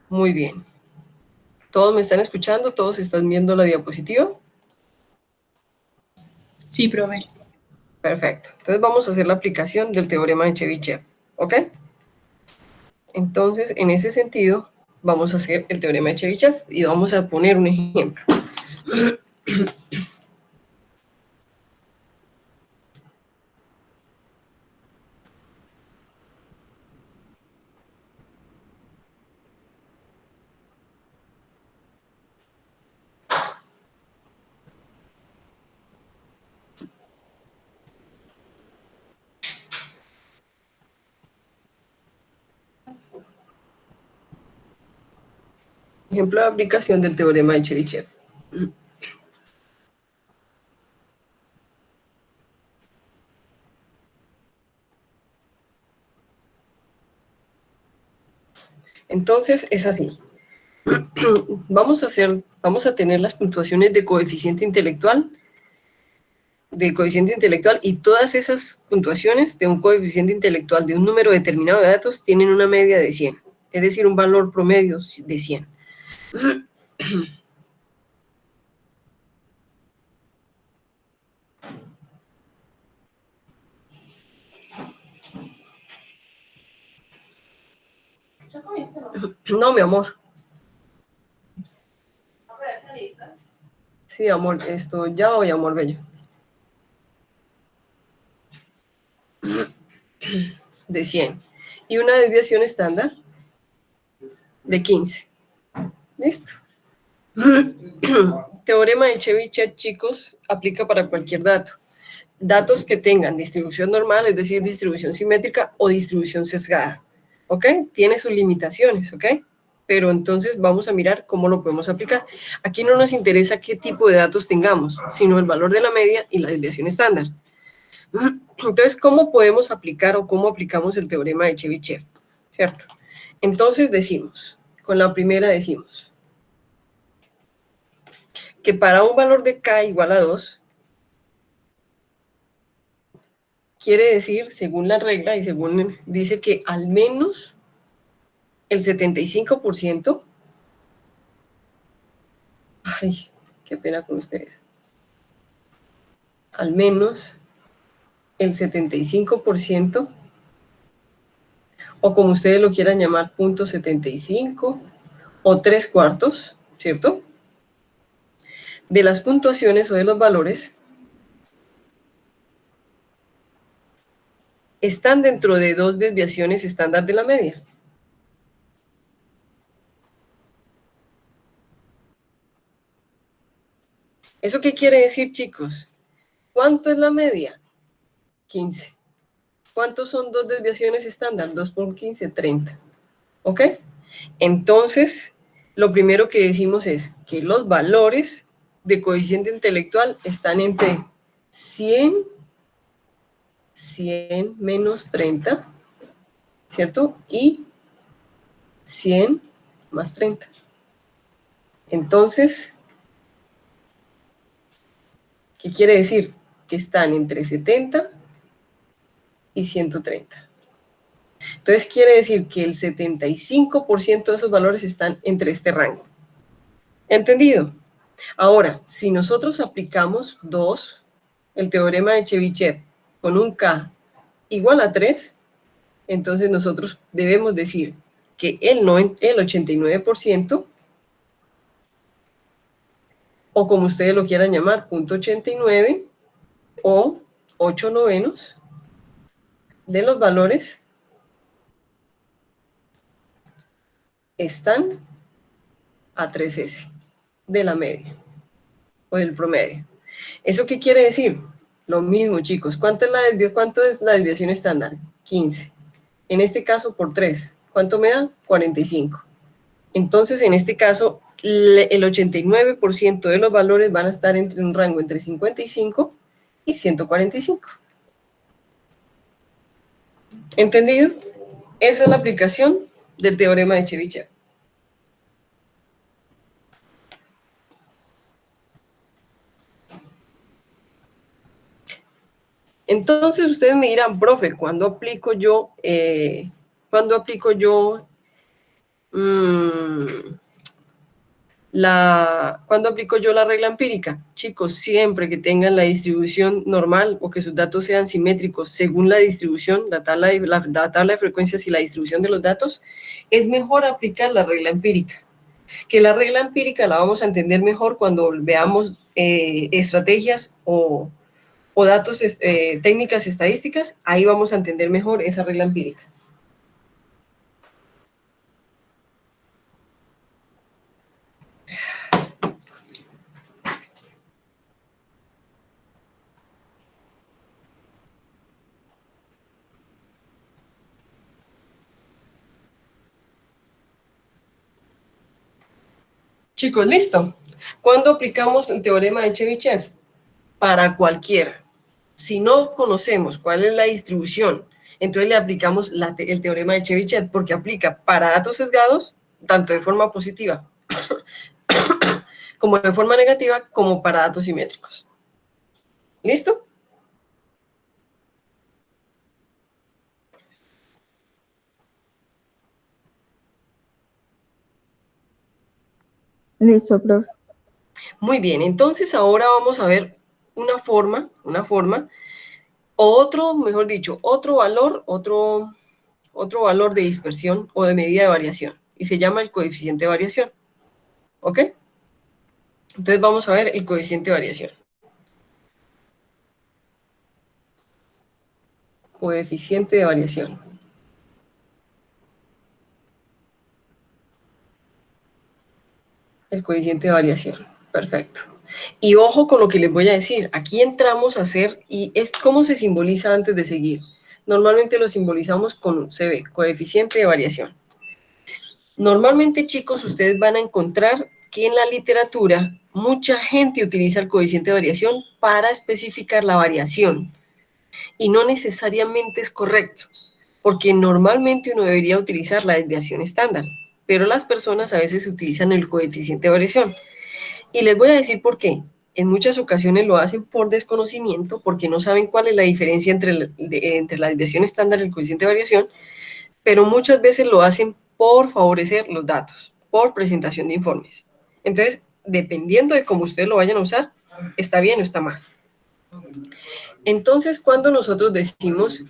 Muy bien. ¿Todos me están escuchando? ¿Todos están viendo la diapositiva? Sí, profe. Perfecto. Entonces vamos a hacer la aplicación del teorema de Chebyshev, ¿ok? Entonces, en ese sentido, vamos a hacer el teorema de Chebyshev y vamos a poner un ejemplo. Ejemplo de aplicación del teorema de Chebyshev. Entonces, es así. Vamos a tener las puntuaciones de coeficiente intelectual y todas esas puntuaciones de un coeficiente intelectual de un número determinado de datos tienen una media de 100, es decir, un valor promedio de 100. No, mi amor. Sí, amor, esto ya voy, amor bello. De 100. Y una desviación estándar de 15. ¿Listo? Teorema de Chebyshev, chicos, aplica para cualquier dato. Datos que tengan distribución normal, es decir, distribución simétrica o distribución sesgada. ¿Ok? Tiene sus limitaciones, ¿ok? Pero entonces vamos a mirar cómo lo podemos aplicar. Aquí no nos interesa qué tipo de datos tengamos, sino el valor de la media y la desviación estándar. Entonces, ¿cómo podemos aplicar o cómo aplicamos el teorema de Chebyshev? ¿Cierto? Entonces decimos, con la primera decimos que para un valor de k igual a 2, quiere decir, según la regla y según dice que al menos el 75%, ay, qué pena con ustedes, al menos el 75%, o como ustedes lo quieran llamar, 0.75 o 3/4, ¿cierto? De las puntuaciones o de los valores están dentro de 2 desviaciones estándar de la media. ¿Eso qué quiere decir, chicos? ¿Cuánto es la media? 15. ¿Cuántos son 2 desviaciones estándar? 2 por 15, 30. ¿Ok? Entonces, lo primero que decimos es que los valores de coeficiente intelectual están entre 100 menos 30, ¿cierto? Y 100 más 30. Entonces, ¿qué quiere decir? Que están entre 70 y 130. Entonces, quiere decir que el 75% de esos valores están entre este rango. ¿Entendido? Ahora, si nosotros aplicamos 2, el teorema de Chebyshev, con un k igual a 3, entonces nosotros debemos decir que el 89%, o como ustedes lo quieran llamar, 0.89 o 8/9 de los valores están a 3S de la media o del promedio. ¿Eso qué quiere decir? Lo mismo, chicos. ¿Cuánto es la desviación estándar? 15. En este caso, por 3. ¿Cuánto me da? 45. Entonces, en este caso, el 89% de los valores van a estar entre un rango entre 55 y 145. ¿Entendido? Esa es la aplicación del teorema de Chebyshev. Entonces, ustedes me dirán, profe, ¿cuándo aplico yo ¿Cuándo aplico yo ¿cuándo aplico yo la regla empírica? Chicos, siempre que tengan la distribución normal o que sus datos sean simétricos según la distribución, la tabla de frecuencias y la distribución de los datos, es mejor aplicar la regla empírica. Que la regla empírica la vamos a entender mejor cuando veamos estrategias o datos, técnicas estadísticas, ahí vamos a entender mejor esa regla empírica. Chicos, ¿listo? ¿Cuándo aplicamos el teorema de Chebyshev? Para cualquiera. Si no conocemos cuál es la distribución, entonces le aplicamos el teorema de Chebyshev porque aplica para datos sesgados, tanto de forma positiva como de forma negativa, como para datos simétricos. ¿Listo? Listo, profe. Muy bien, entonces ahora vamos a ver una forma, o otro, mejor dicho, otro valor de dispersión o de medida de variación, y se llama el coeficiente de variación. ¿Ok? Entonces vamos a ver el coeficiente de variación. Coeficiente de variación. El coeficiente de variación. Perfecto. Y ojo con lo que les voy a decir. Aquí entramos a hacer, y es cómo se simboliza antes de seguir. Normalmente lo simbolizamos con CB, coeficiente de variación. Normalmente, chicos, ustedes van a encontrar que en la literatura mucha gente utiliza el coeficiente de variación para especificar la variación. Y no necesariamente es correcto, porque normalmente uno debería utilizar la desviación estándar, pero las personas a veces utilizan el coeficiente de variación. Y les voy a decir por qué. En muchas ocasiones lo hacen por desconocimiento, porque no saben cuál es la diferencia entre la desviación estándar y el coeficiente de variación, pero muchas veces lo hacen por favorecer los datos, por presentación de informes. Entonces, dependiendo de cómo ustedes lo vayan a usar, está bien o está mal. Entonces, cuando nosotros decimos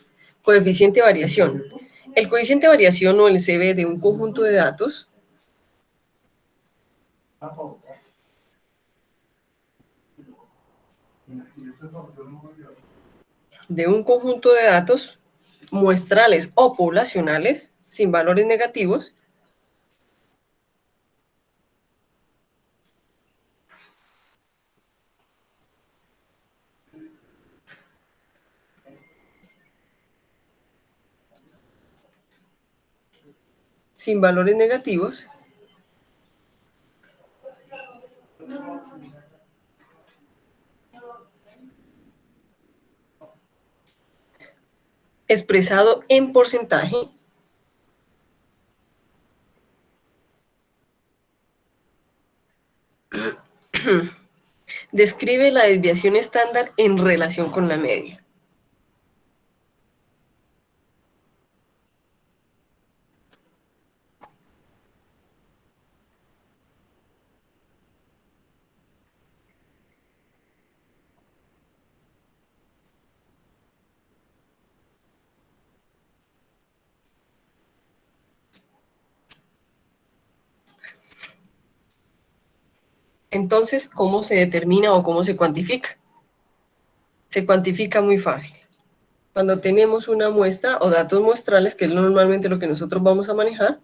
coeficiente de variación, el coeficiente de variación o el CB de un conjunto de datos muestrales o poblacionales sin valores negativos, expresado en porcentaje, describe la desviación estándar en relación con la media. Entonces, ¿cómo se determina o cómo se cuantifica? Se cuantifica muy fácil. Cuando tenemos una muestra o datos muestrales, que es normalmente lo que nosotros vamos a manejar,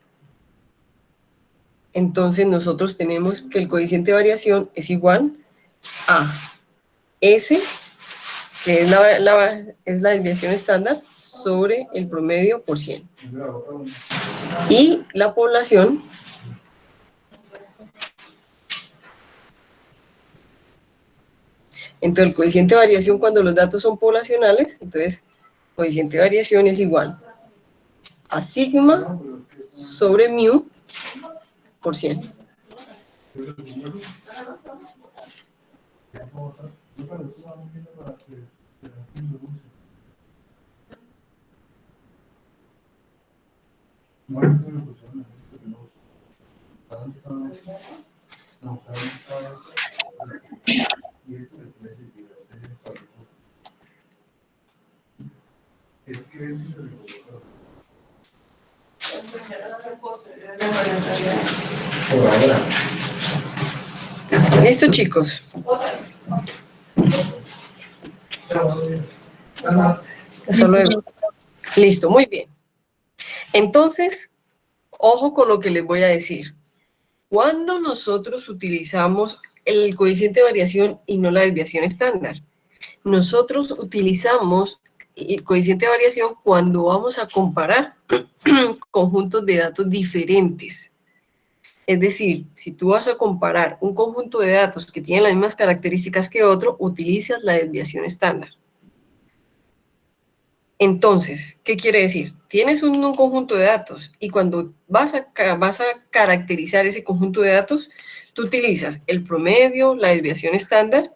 entonces nosotros tenemos que el coeficiente de variación es igual a S, que es la desviación estándar, sobre el promedio por 100. Y la población entonces el coeficiente de variación cuando los datos son poblacionales, entonces el coeficiente de variación es igual a sigma sobre mu por 100. Listo, chicos. Hasta luego. Listo, muy bien. Entonces, ojo con lo que les voy a decir. Cuando nosotros utilizamos el coeficiente de variación y no la desviación estándar, nosotros utilizamos el coeficiente de variación cuando vamos a comparar conjuntos de datos diferentes. Es decir, si tú vas a comparar un conjunto de datos que tienen las mismas características que otro, utilizas la desviación estándar. Entonces, ¿qué quiere decir? Tienes un conjunto de datos y cuando vas a caracterizar ese conjunto de datos, tú utilizas el promedio, la desviación estándar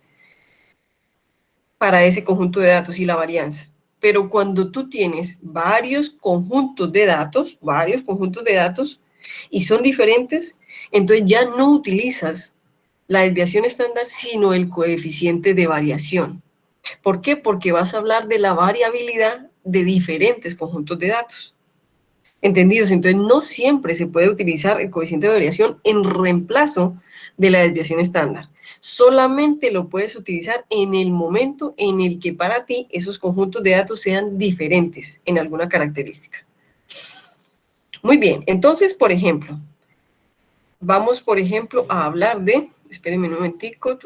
para ese conjunto de datos y la varianza. Pero cuando tú tienes varios conjuntos de datos y son diferentes, entonces ya no utilizas la desviación estándar, sino el coeficiente de variación. ¿Por qué? Porque vas a hablar de la variabilidad de diferentes conjuntos de datos. ¿Entendidos? Entonces, no siempre se puede utilizar el coeficiente de variación en reemplazo de la desviación estándar. Solamente lo puedes utilizar en el momento en el que para ti esos conjuntos de datos sean diferentes en alguna característica. Muy bien, entonces, por ejemplo, vamos, por ejemplo, a hablar de... Espérenme un momentico.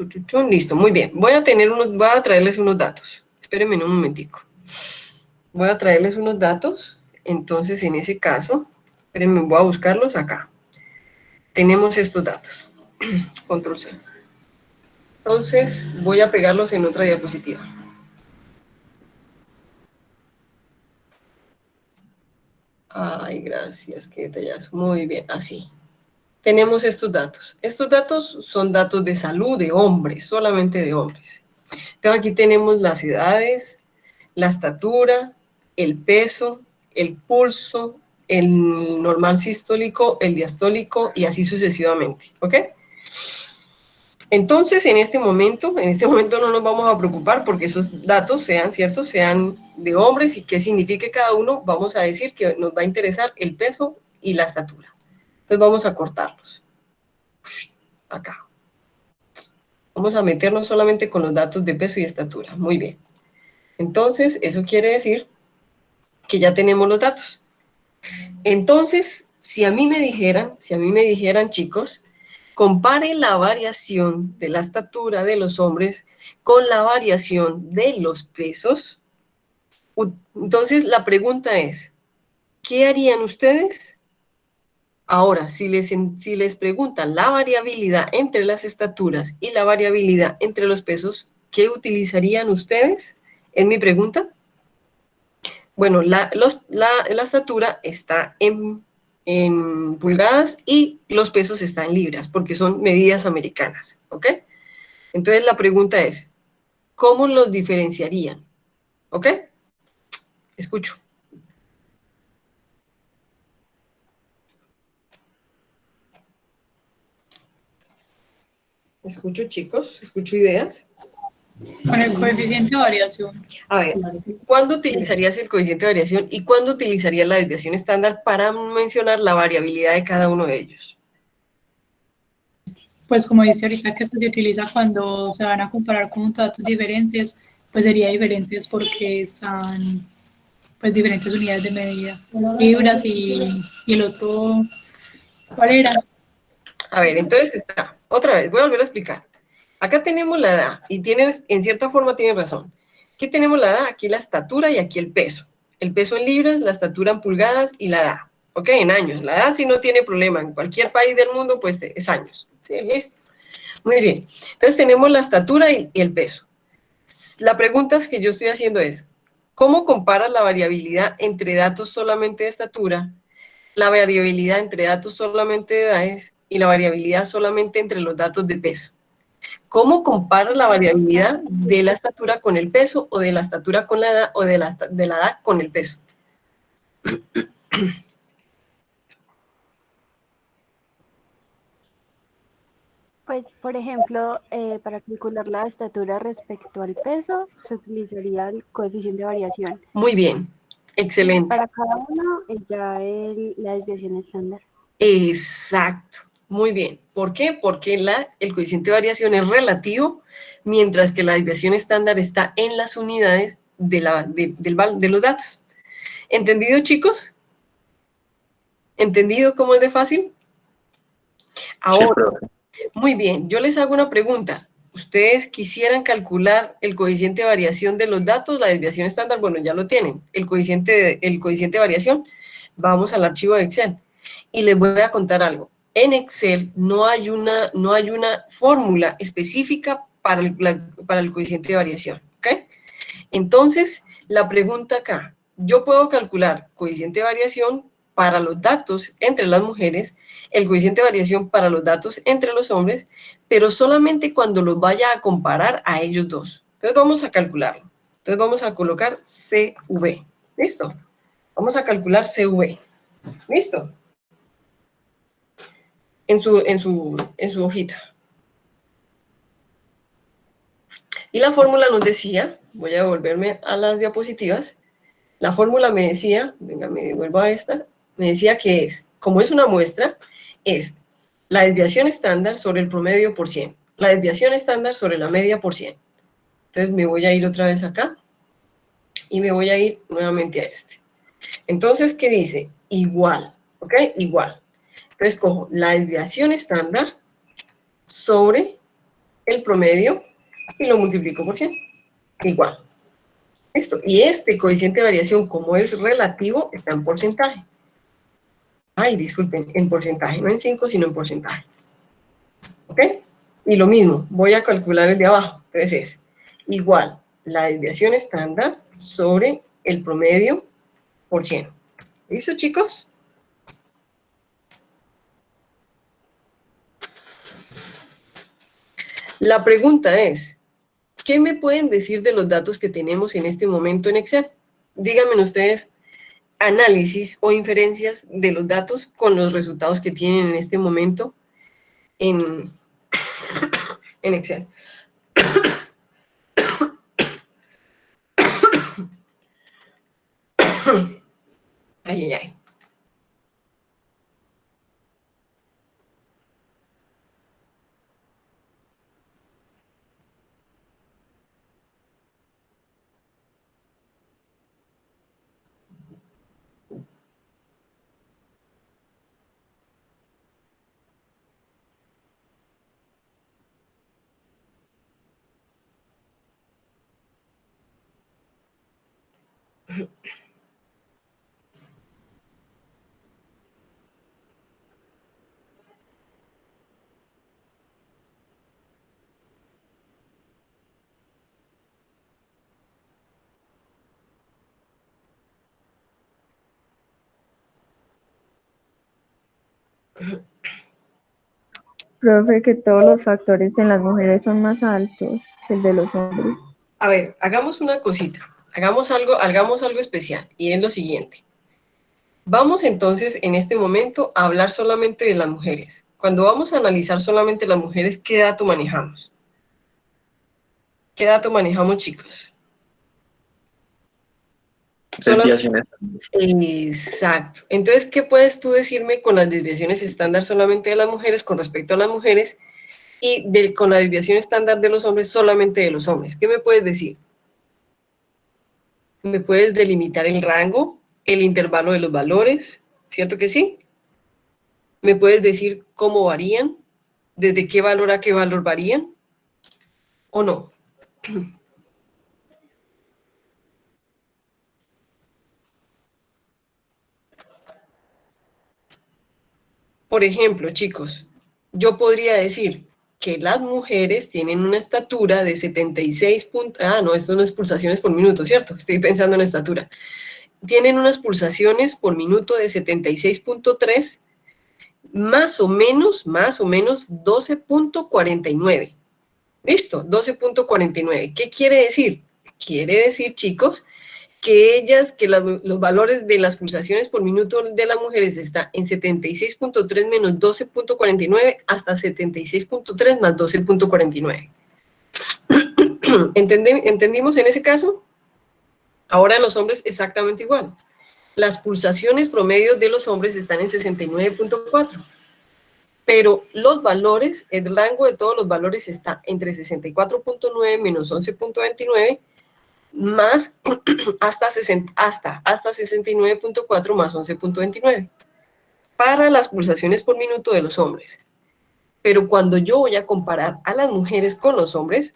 Listo, muy bien. Voy a traerles unos datos. Espérenme un momentico. Voy a traerles unos datos. Entonces, en ese caso, espérenme, voy a buscarlos acá. Tenemos estos datos. Control C. Entonces, voy a pegarlos en otra diapositiva. Ay, gracias, qué detallazo. Muy bien, así. Tenemos estos datos. Estos datos son datos de salud de hombres, solamente de hombres. Entonces, aquí tenemos las edades, la estatura, el peso, el pulso, el normal sistólico, el diastólico y así sucesivamente, ¿ok? Entonces, en este momento no nos vamos a preocupar porque esos datos sean ciertos, sean de hombres y qué signifique cada uno, vamos a decir que nos va a interesar el peso y la estatura. Entonces vamos a cortarlos. Acá. Vamos a meternos solamente con los datos de peso y estatura. Muy bien. Entonces, eso quiere decir que ya tenemos los datos. Entonces, si a mí me dijeran, chicos, compare la variación de la estatura de los hombres con la variación de los pesos, entonces la pregunta es, ¿qué harían ustedes? Ahora, si les preguntan la variabilidad entre las estaturas y la variabilidad entre los pesos, ¿qué utilizarían ustedes? Es mi pregunta. Bueno, la estatura está en pulgadas y los pesos están en libras, porque son medidas americanas, ¿ok? Entonces la pregunta es, ¿cómo los diferenciarían? ¿Ok? Escucho. Escucho, chicos, escucho ideas. Con el coeficiente de variación. A ver, ¿cuándo utilizarías el coeficiente de variación y cuándo utilizarías la desviación estándar para mencionar la variabilidad de cada uno de ellos? Pues como dice ahorita que esto se utiliza cuando se van a comparar con datos diferentes, pues sería diferentes porque están pues diferentes unidades de medida, libras y el otro, ¿cuál era? A ver, entonces está, otra vez, voy a volver a explicar. Acá tenemos la edad y tienes, en cierta forma tienes razón. Aquí tenemos la edad, aquí la estatura y aquí el peso. El peso en libras, la estatura en pulgadas y la edad. ¿Ok? En años. La edad sí no tiene problema. En cualquier país del mundo, pues es años. ¿Sí? Listo. Muy bien. Entonces tenemos la estatura y el peso. La pregunta que yo estoy haciendo es, ¿cómo comparas la variabilidad entre datos solamente de estatura, la variabilidad entre datos solamente de edades y la variabilidad solamente entre los datos de peso? ¿Cómo compara la variabilidad de la estatura con el peso o de la estatura con la edad o de la edad con el peso? Pues, por ejemplo, para calcular la estatura respecto al peso, se utilizaría el coeficiente de variación. Muy bien, Y excelente. para cada uno, ya la desviación estándar. Exacto, muy bien. ¿Por qué? Porque el coeficiente de variación es relativo, mientras que la desviación estándar está en las unidades de los datos. ¿Entendido, chicos? ¿Entendido cómo es de fácil? Ahora, muy bien, yo les hago una pregunta. ¿Ustedes quisieran calcular el coeficiente de variación de los datos, la desviación estándar? Bueno, ya lo tienen, el coeficiente de variación. Vamos al archivo de Excel y les voy a contar algo. En Excel no hay una fórmula específica para el coeficiente de variación, ¿ok? Entonces, la pregunta acá, yo puedo calcular coeficiente de variación para los datos entre las mujeres, el coeficiente de variación para los datos entre los hombres, pero solamente cuando los vaya a comparar a ellos dos. Entonces vamos a calcularlo. Entonces vamos a colocar CV. ¿Listo? Vamos a calcular CV. ¿Listo? En su hojita. Y la fórmula nos decía, voy a devolverme a las diapositivas, la fórmula me decía, venga, me devuelvo a esta, me decía que como es una muestra, es la desviación estándar sobre el promedio por 100, la desviación estándar sobre la media por 100. Entonces me voy a ir otra vez acá y me voy a ir nuevamente a este. Entonces, ¿qué dice? Igual, ¿ok? Igual. Entonces cojo la desviación estándar sobre el promedio y lo multiplico por 100. Igual. Esto. Y este coeficiente de variación, como es relativo, está en porcentaje. Ay, disculpen, en porcentaje, no en 5, sino en porcentaje. ¿Ok? Y lo mismo, voy a calcular el de abajo. Entonces es igual la desviación estándar sobre el promedio por 100. ¿Listo, chicos? La pregunta es, ¿qué me pueden decir de los datos que tenemos en este momento en Excel? Díganme ustedes análisis o inferencias de los datos con los resultados que tienen en este momento en Excel. Ay, ay, ay. Profe, que todos los factores en las mujeres son más altos que el de los hombres. A ver, hagamos una cosita. Hagamos algo especial. Y es lo siguiente. Vamos entonces, en este momento, a hablar solamente de las mujeres. Cuando vamos a analizar solamente las mujeres, ¿qué dato manejamos? ¿Qué dato manejamos, chicos? Desviaciones. Exacto. Entonces, ¿qué puedes tú decirme con las desviaciones estándar solamente de las mujeres con respecto a las mujeres y con la desviación estándar de los hombres solamente de los hombres? ¿Qué me puedes decir? ¿Me puedes delimitar el rango, el intervalo de los valores? ¿Cierto que sí? ¿Me puedes decir cómo varían? ¿Desde qué valor a qué valor varían? ¿O no? Por ejemplo, chicos, yo podría decir que las mujeres tienen una estatura de 76 no, esto no es pulsaciones por minuto, ¿cierto? Estoy pensando en estatura. Tienen unas pulsaciones por minuto de 76.3, más o menos 12.49. ¿Listo? 12.49. ¿Qué quiere decir? Quiere decir, chicos, los valores de las pulsaciones por minuto de las mujeres está en 76.3 menos 12.49 hasta 76.3 más 12.49. ¿Entendimos en ese caso? Ahora en los hombres exactamente igual. Las pulsaciones promedio de los hombres están en 69.4, pero los valores, el rango de todos los valores está entre 64.9 menos 11.29 más hasta 69.4 más 11.29 para las pulsaciones por minuto de los hombres. Pero cuando yo voy a comparar a las mujeres con los hombres,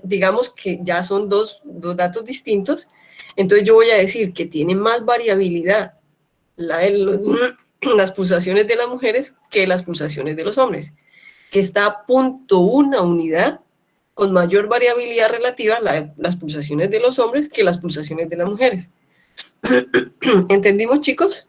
digamos que ya son dos datos distintos, entonces yo voy a decir que tiene más variabilidad las pulsaciones de las mujeres que las pulsaciones de los hombres, que está a 0.1 unidad con mayor variabilidad relativa las pulsaciones de los hombres que las pulsaciones de las mujeres. ¿Entendimos, chicos?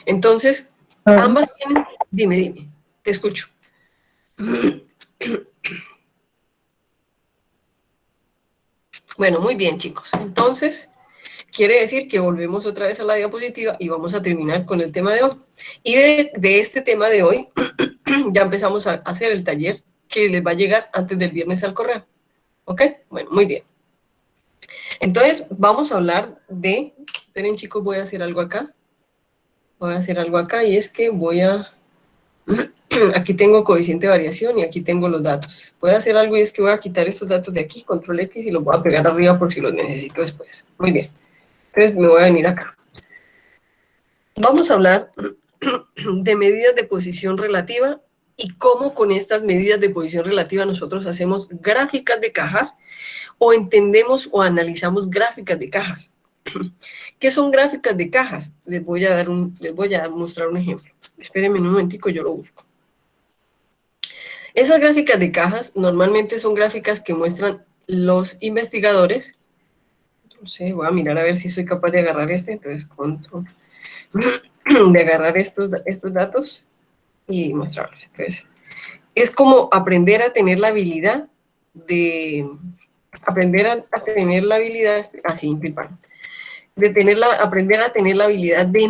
Entonces, ambas tienen... Dime, te escucho. Bueno, muy bien, chicos. Entonces, quiere decir que volvemos otra vez a la diapositiva y vamos a terminar con el tema de hoy. Y de este tema de hoy, ya empezamos a hacer el taller que les va a llegar antes del viernes al correo. ¿Ok? Bueno, muy bien. Entonces, vamos a hablar de... Esperen, chicos, voy a hacer algo acá. Voy a hacer algo acá y es que voy a... Aquí tengo coeficiente de variación y aquí tengo los datos. Voy a hacer algo y es que voy a quitar estos datos de aquí, control X, y los voy a pegar arriba por si los necesito después. Muy bien. Entonces me voy a venir acá. Vamos a hablar de medidas de posición relativa y cómo con estas medidas de posición relativa nosotros hacemos gráficas de cajas o entendemos o analizamos gráficas de cajas. ¿Qué son gráficas de cajas? Les voy a mostrar un ejemplo. Espérenme un momentico, yo lo busco. Esas gráficas de cajas normalmente son gráficas que muestran los investigadores. No sé, voy a mirar a ver si soy capaz de agarrar entonces control, de agarrar estos datos y mostrarlos. Entonces, es como aprender a tener la habilidad de, así, aprender a tener la habilidad de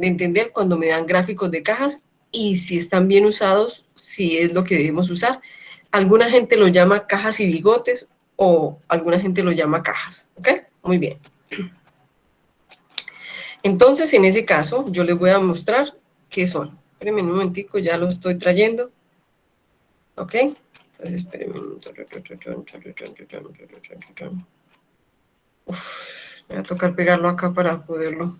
entender cuando me dan gráficos de cajas y si están bien usados, si es lo que debemos usar. Alguna gente lo llama cajas y bigotes o alguna gente lo llama cajas, ¿ok? Muy bien. Entonces, en ese caso, yo les voy a mostrar qué son. Espérenme un momentico, ya lo estoy trayendo. ¿Ok? Entonces, espérenme. Me va a tocar pegarlo acá para poderlo.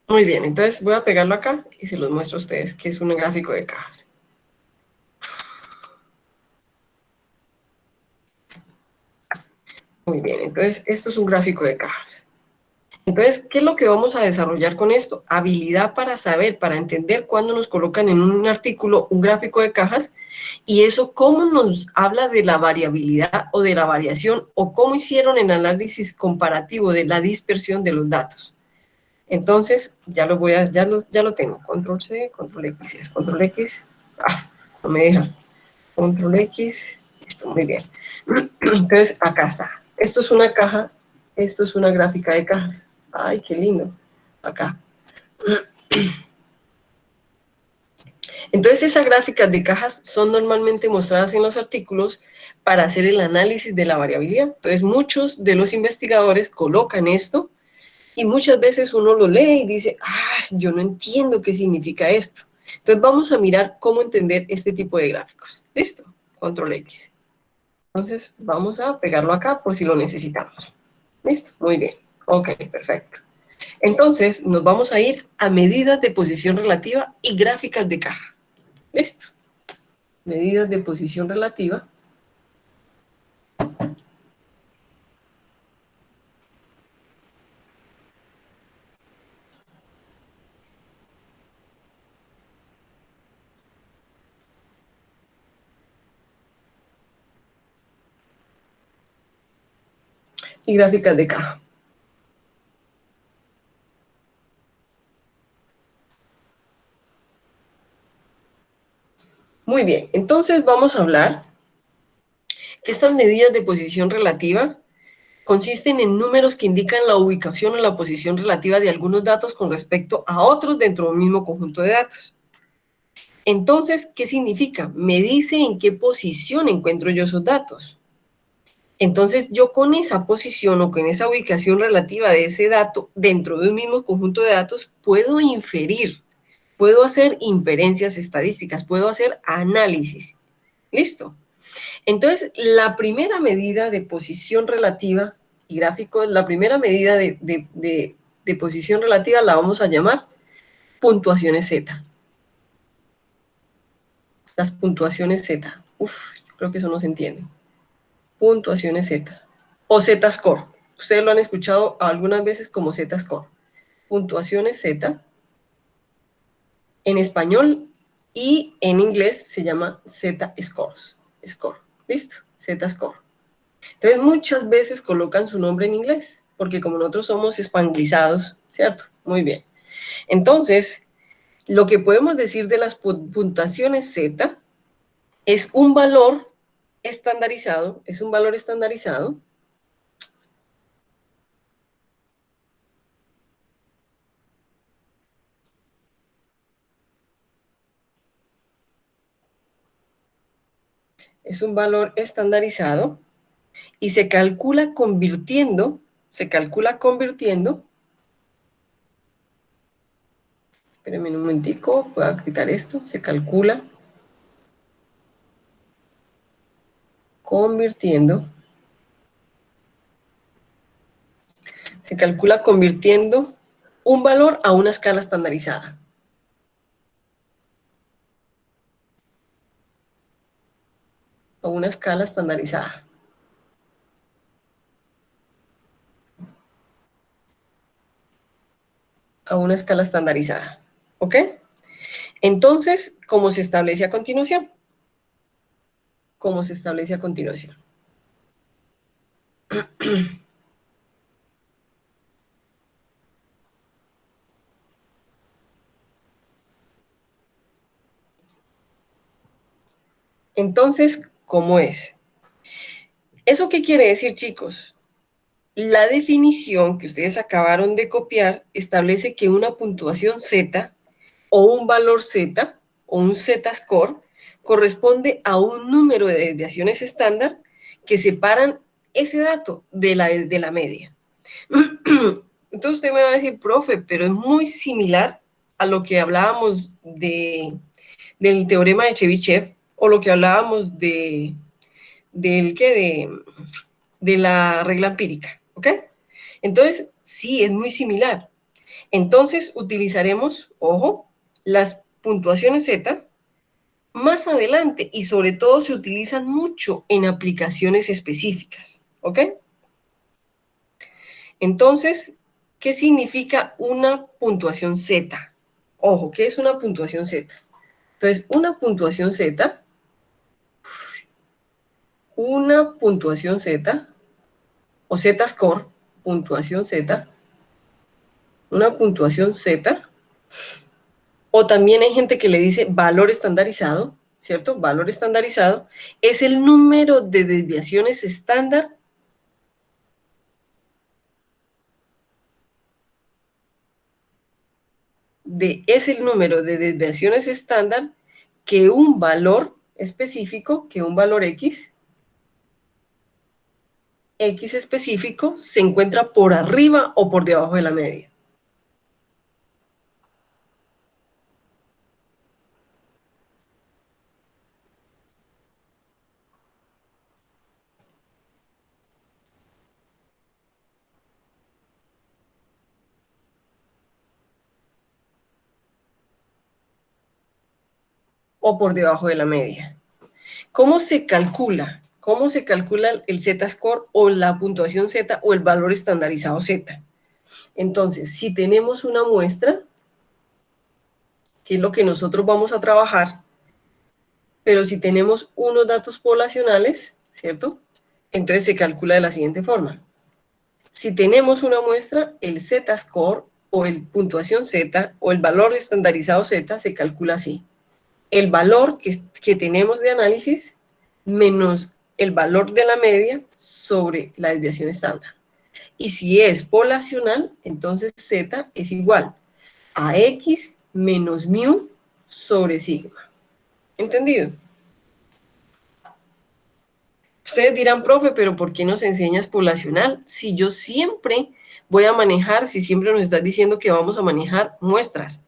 Muy bien, entonces voy a pegarlo acá y se los muestro a ustedes, que es un gráfico de cajas. Muy bien, entonces esto es un gráfico de cajas. Entonces, ¿qué es lo que vamos a desarrollar con esto? Habilidad para saber, para entender cuándo nos colocan en un artículo un gráfico de cajas y eso cómo nos habla de la variabilidad o de la variación o cómo hicieron el análisis comparativo de la dispersión de los datos. Entonces, ya lo tengo. Control C, control X, es control X. No me deja. Control X. Listo, muy bien. Entonces, acá está. Esto es una caja, esto es una gráfica de cajas. Ay, qué lindo. Acá. Entonces, esas gráficas de cajas son normalmente mostradas en los artículos para hacer el análisis de la variabilidad. Entonces, muchos de los investigadores colocan esto y muchas veces uno lo lee y dice, yo no entiendo qué significa esto. Entonces, vamos a mirar cómo entender este tipo de gráficos. ¿Listo? Control X. Entonces, vamos a pegarlo acá por si lo necesitamos. ¿Listo? Muy bien. Ok, perfecto. Entonces, nos vamos a ir a medidas de posición relativa y gráficas de caja. ¿Listo? Medidas de posición relativa. Y gráficas de caja. Muy bien, entonces vamos a hablar que estas medidas de posición relativa consisten en números que indican la ubicación o la posición relativa de algunos datos con respecto a otros dentro de un mismo conjunto de datos. Entonces, ¿qué significa? Me dice en qué posición encuentro yo esos datos. Entonces, yo con esa posición o con esa ubicación relativa de ese dato dentro de un mismo conjunto de datos puedo inferir, puedo hacer inferencias estadísticas, puedo hacer análisis. ¿Listo? Entonces, la primera medida de posición relativa y gráfico, la primera medida de posición relativa la vamos a llamar puntuaciones Z. Las puntuaciones Z. Uf, yo creo que eso no se entiende. Puntuaciones Z. O Z-score. Ustedes lo han escuchado algunas veces como Z-score. Puntuaciones Z. En español y en inglés se llama Z-scores. Score. ¿Listo? Z-score. Entonces, muchas veces colocan su nombre en inglés, porque como nosotros somos espanglizados, ¿cierto? Muy bien. Entonces, lo que podemos decir de las puntuaciones Z es un valor estandarizado, es un valor estandarizado y se calcula convirtiendo, espérenme un momentico, voy a quitar esto, se calcula convirtiendo un valor a una escala estandarizada. A una escala estandarizada. A una escala estandarizada. ¿Ok? Entonces, ¿cómo se establece a continuación? ¿Cómo se establece a continuación? Entonces, ¿cómo es? ¿Eso qué quiere decir, chicos? La definición que ustedes acabaron de copiar establece que una puntuación Z o un valor Z o un Z-score corresponde a un número de desviaciones estándar que separan ese dato de la media. Entonces usted me va a decir, profe, pero es muy similar a lo que hablábamos del teorema de Chebyshev o lo que hablábamos de la regla empírica, ¿ok? Entonces, sí, es muy similar. Entonces, utilizaremos, ojo, las puntuaciones Z más adelante y sobre todo se utilizan mucho en aplicaciones específicas, ¿ok? Entonces, ¿qué significa una puntuación Z? Ojo, ¿qué es una puntuación Z? Entonces, una puntuación Z o Z-score, puntuación Z, una puntuación Z, o también hay gente que le dice valor estandarizado, ¿cierto? Valor estandarizado es el número de desviaciones estándar es el número de desviaciones estándar que un valor específico, que un valor X específico se encuentra por arriba o por debajo de la media. O por debajo de la media. ¿Cómo se calcula? ¿Cómo se calcula el Z-score o la puntuación Z o el valor estandarizado Z? Entonces, si tenemos una muestra, que es lo que nosotros vamos a trabajar, pero si tenemos unos datos poblacionales, ¿cierto? Entonces se calcula de la siguiente forma. Si tenemos una muestra, el Z-score o el puntuación Z o el valor estandarizado Z se calcula así. el valor que tenemos de análisis menos el valor de la media sobre la desviación estándar. Y si es poblacional, entonces Z es igual a X menos mu sobre sigma. ¿Entendido? Ustedes dirán, profe, pero ¿por qué nos enseñas poblacional? Si yo siempre voy a manejar, si siempre nos estás diciendo que vamos a manejar muestras.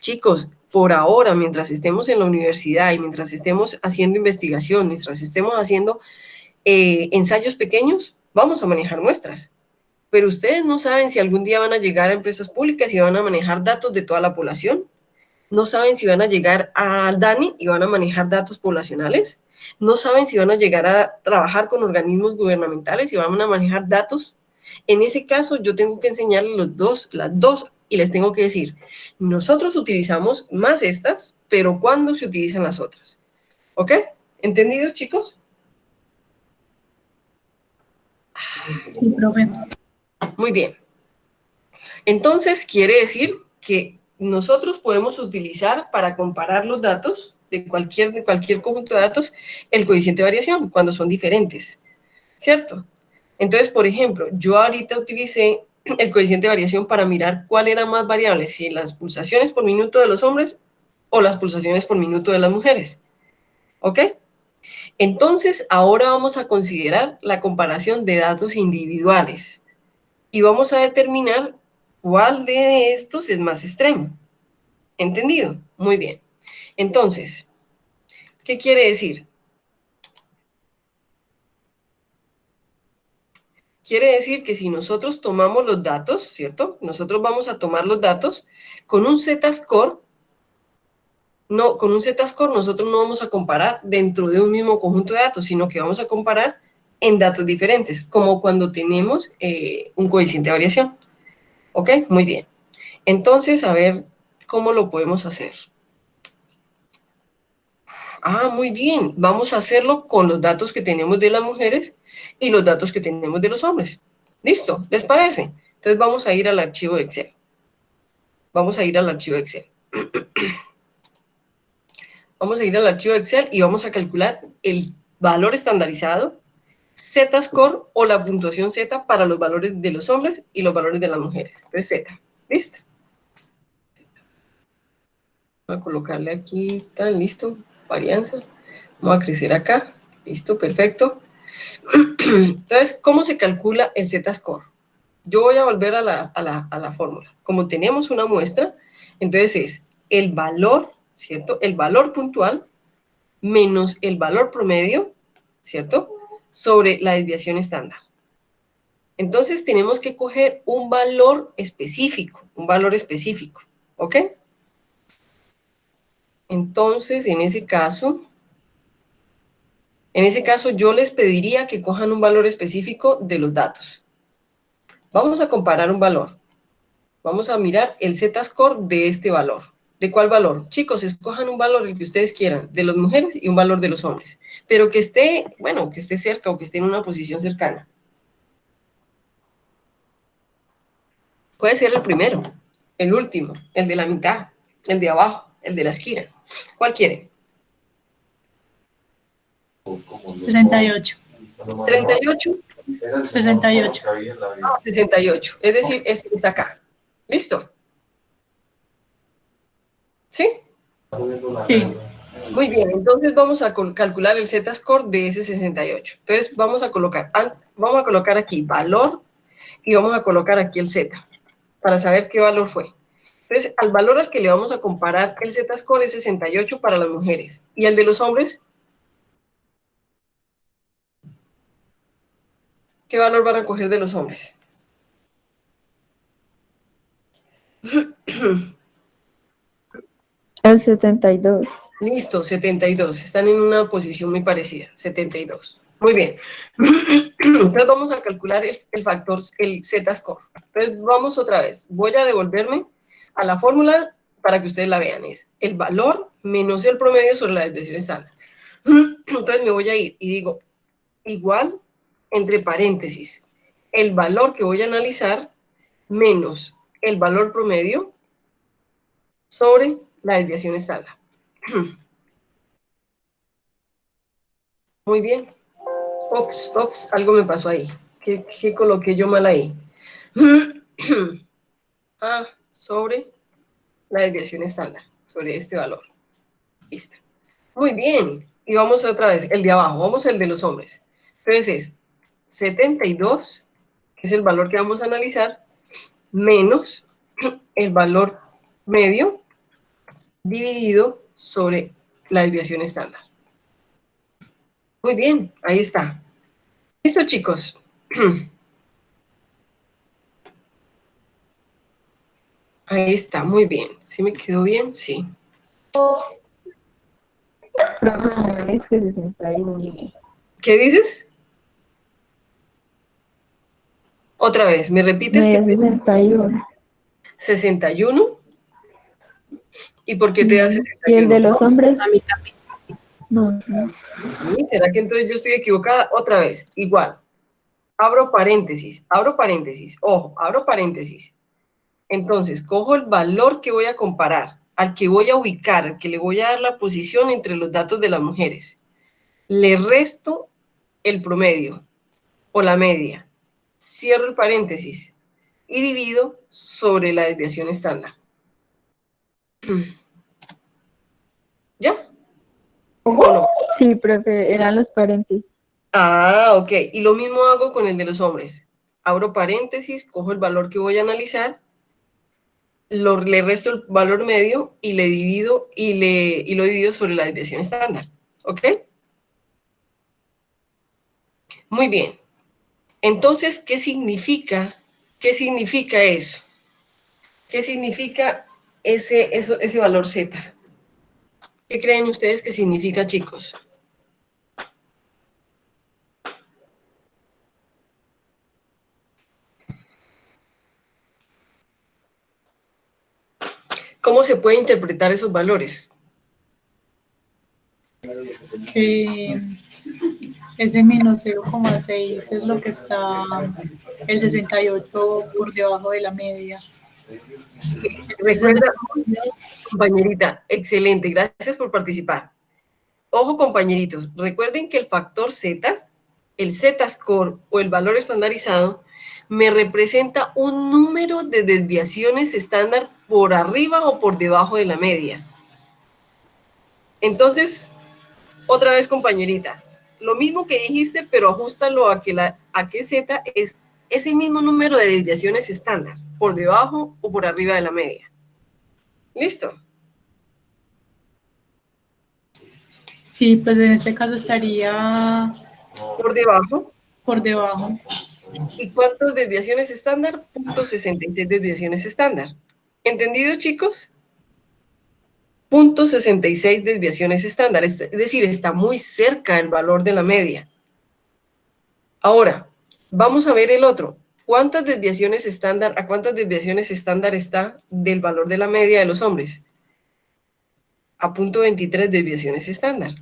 Chicos, por ahora, mientras estemos en la universidad y mientras estemos haciendo investigación, mientras estemos haciendo ensayos pequeños, vamos a manejar muestras. Pero ustedes no saben si algún día van a llegar a empresas públicas y van a manejar datos de toda la población. No saben si van a llegar al DANE y van a manejar datos poblacionales. No saben si van a llegar a trabajar con organismos gubernamentales y van a manejar datos. En ese caso, yo tengo que enseñarles las dos, y les tengo que decir, nosotros utilizamos más estas, pero ¿cuándo se utilizan las otras? ¿Ok? ¿Entendido, chicos? Sí, profe. Muy bien. Entonces, quiere decir que nosotros podemos utilizar para comparar los datos de cualquier conjunto de datos el coeficiente de variación cuando son diferentes, ¿cierto? Entonces, por ejemplo, yo ahorita utilicé el coeficiente de variación para mirar cuál era más variable, si las pulsaciones por minuto de los hombres o las pulsaciones por minuto de las mujeres, ¿ok? Entonces, ahora vamos a considerar la comparación de datos individuales y vamos a determinar cuál de estos es más extremo. ¿Entendido? Muy bien. Entonces, ¿qué quiere decir? Quiere decir que si nosotros tomamos los datos, ¿cierto? Nosotros vamos a tomar los datos con un Z-score. No, con un Z-score nosotros no vamos a comparar dentro de un mismo conjunto de datos, sino que vamos a comparar en datos diferentes, como cuando tenemos un coeficiente de variación. ¿Ok? Muy bien. Entonces, a ver cómo lo podemos hacer. Ah, muy bien. Vamos a hacerlo con los datos que tenemos de las mujeres y los datos que tenemos de los hombres. ¿Listo? ¿Les parece? Entonces vamos a ir al archivo de Excel. Vamos a ir al archivo de Excel. Vamos a ir al archivo de Excel y vamos a calcular el valor estandarizado, Z-score o la puntuación Z para los valores de los hombres y los valores de las mujeres. Entonces Z. ¿Listo? Voy a colocarle aquí, tan listo, varianza. Vamos a crecer acá. Listo, perfecto. Entonces, ¿cómo se calcula el Z-score? Yo voy a volver a la fórmula. Como tenemos una muestra, entonces es el valor, ¿cierto? El valor puntual menos el valor promedio, ¿cierto? Sobre la desviación estándar. Entonces, tenemos que coger un valor específico, ¿ok? Entonces, en ese caso, yo les pediría que cojan un valor específico de los datos. Vamos a comparar un valor. Vamos a mirar el Z-score de este valor. ¿De cuál valor? Chicos, escojan un valor, el que ustedes quieran, de las mujeres y un valor de los hombres. Pero que esté, bueno, que esté cerca o que esté en una posición cercana. Puede ser el primero, el último, el de la mitad, el de abajo, el de la esquina. ¿Cuál quieren? 68. 38. 68. 68. Es decir, este que está acá. ¿Listo? ¿Sí? Sí. Muy bien, entonces vamos a calcular el Z-score de ese 68. Entonces vamos a colocar aquí valor y vamos a colocar aquí el Z para saber qué valor fue. Entonces, al valor al que le vamos a comparar el Z-score es 68 para las mujeres. ¿Y el de los hombres? ¿Qué valor van a coger de los hombres? El 72. Listo, 72. Están en una posición muy parecida, 72. Muy bien. Entonces vamos a calcular el factor, el Z-score. Entonces vamos otra vez. Voy a devolverme a la fórmula para que ustedes la vean. Es el valor menos el promedio sobre la desviación estándar. Entonces me voy a ir y digo, igual, entre paréntesis, el valor que voy a analizar menos el valor promedio sobre la desviación estándar. Muy bien. Ops, algo me pasó ahí. ¿Qué coloqué yo mal ahí? Sobre la desviación estándar, sobre este valor. Listo. Muy bien. Y vamos otra vez, el de abajo, vamos al de los hombres. Entonces es 72, que es el valor que vamos a analizar, menos el valor medio dividido sobre la desviación estándar. Muy bien, ahí está. Listo, chicos. Ahí está, muy bien. ¿Sí me quedó bien? Sí. Profe, es que 61. ¿Qué dices? Otra vez, ¿me repites Me que dio 61. 61? ¿Y por qué te da ¿Y el de 61? los hombres? A mí también. No. ¿Sí? ¿Será que entonces yo estoy equivocada? Otra vez, igual. Abro paréntesis, ojo, abro paréntesis. Entonces, cojo el valor que voy a comparar, al que voy a ubicar, al que le voy a dar la posición entre los datos de las mujeres. Le resto el promedio o la media. Cierro el paréntesis y divido sobre la desviación estándar. ¿Ya? ¿O no? Sí, profe, eran los paréntesis. Ah, ok. Y lo mismo hago con el de los hombres. Abro paréntesis, cojo el valor que voy a analizar, le resto el valor medio y le divido y lo divido sobre la desviación estándar. ¿Ok? Muy bien. Entonces, ¿qué significa eso? ¿Qué significa ese valor Z? ¿Qué creen ustedes que significa, chicos? ¿Cómo se puede interpretar esos valores? Que ese menos 0,6 es lo que está el 68 por debajo de la media. Recuerda, compañerita, excelente, gracias por participar. Ojo, compañeritos, recuerden que el factor Z, el Z-score o el valor estandarizado, me representa un número de desviaciones estándar por arriba o por debajo de la media. Entonces, otra vez, compañerita, lo mismo que dijiste, pero ajustalo a que Z es ese mismo número de desviaciones estándar, por debajo o por arriba de la media. ¿Listo? Sí, pues en este caso estaría Por debajo. por debajo. ¿Y cuántas desviaciones estándar? 0.66 desviaciones estándar. ¿Entendido, chicos? 0.66 desviaciones estándar, es decir, está muy cerca el valor de la media. Ahora, vamos a ver el otro. ¿Cuántas desviaciones estándar, a cuántas desviaciones estándar está del valor de la media de los hombres? A 0.23 desviaciones estándar.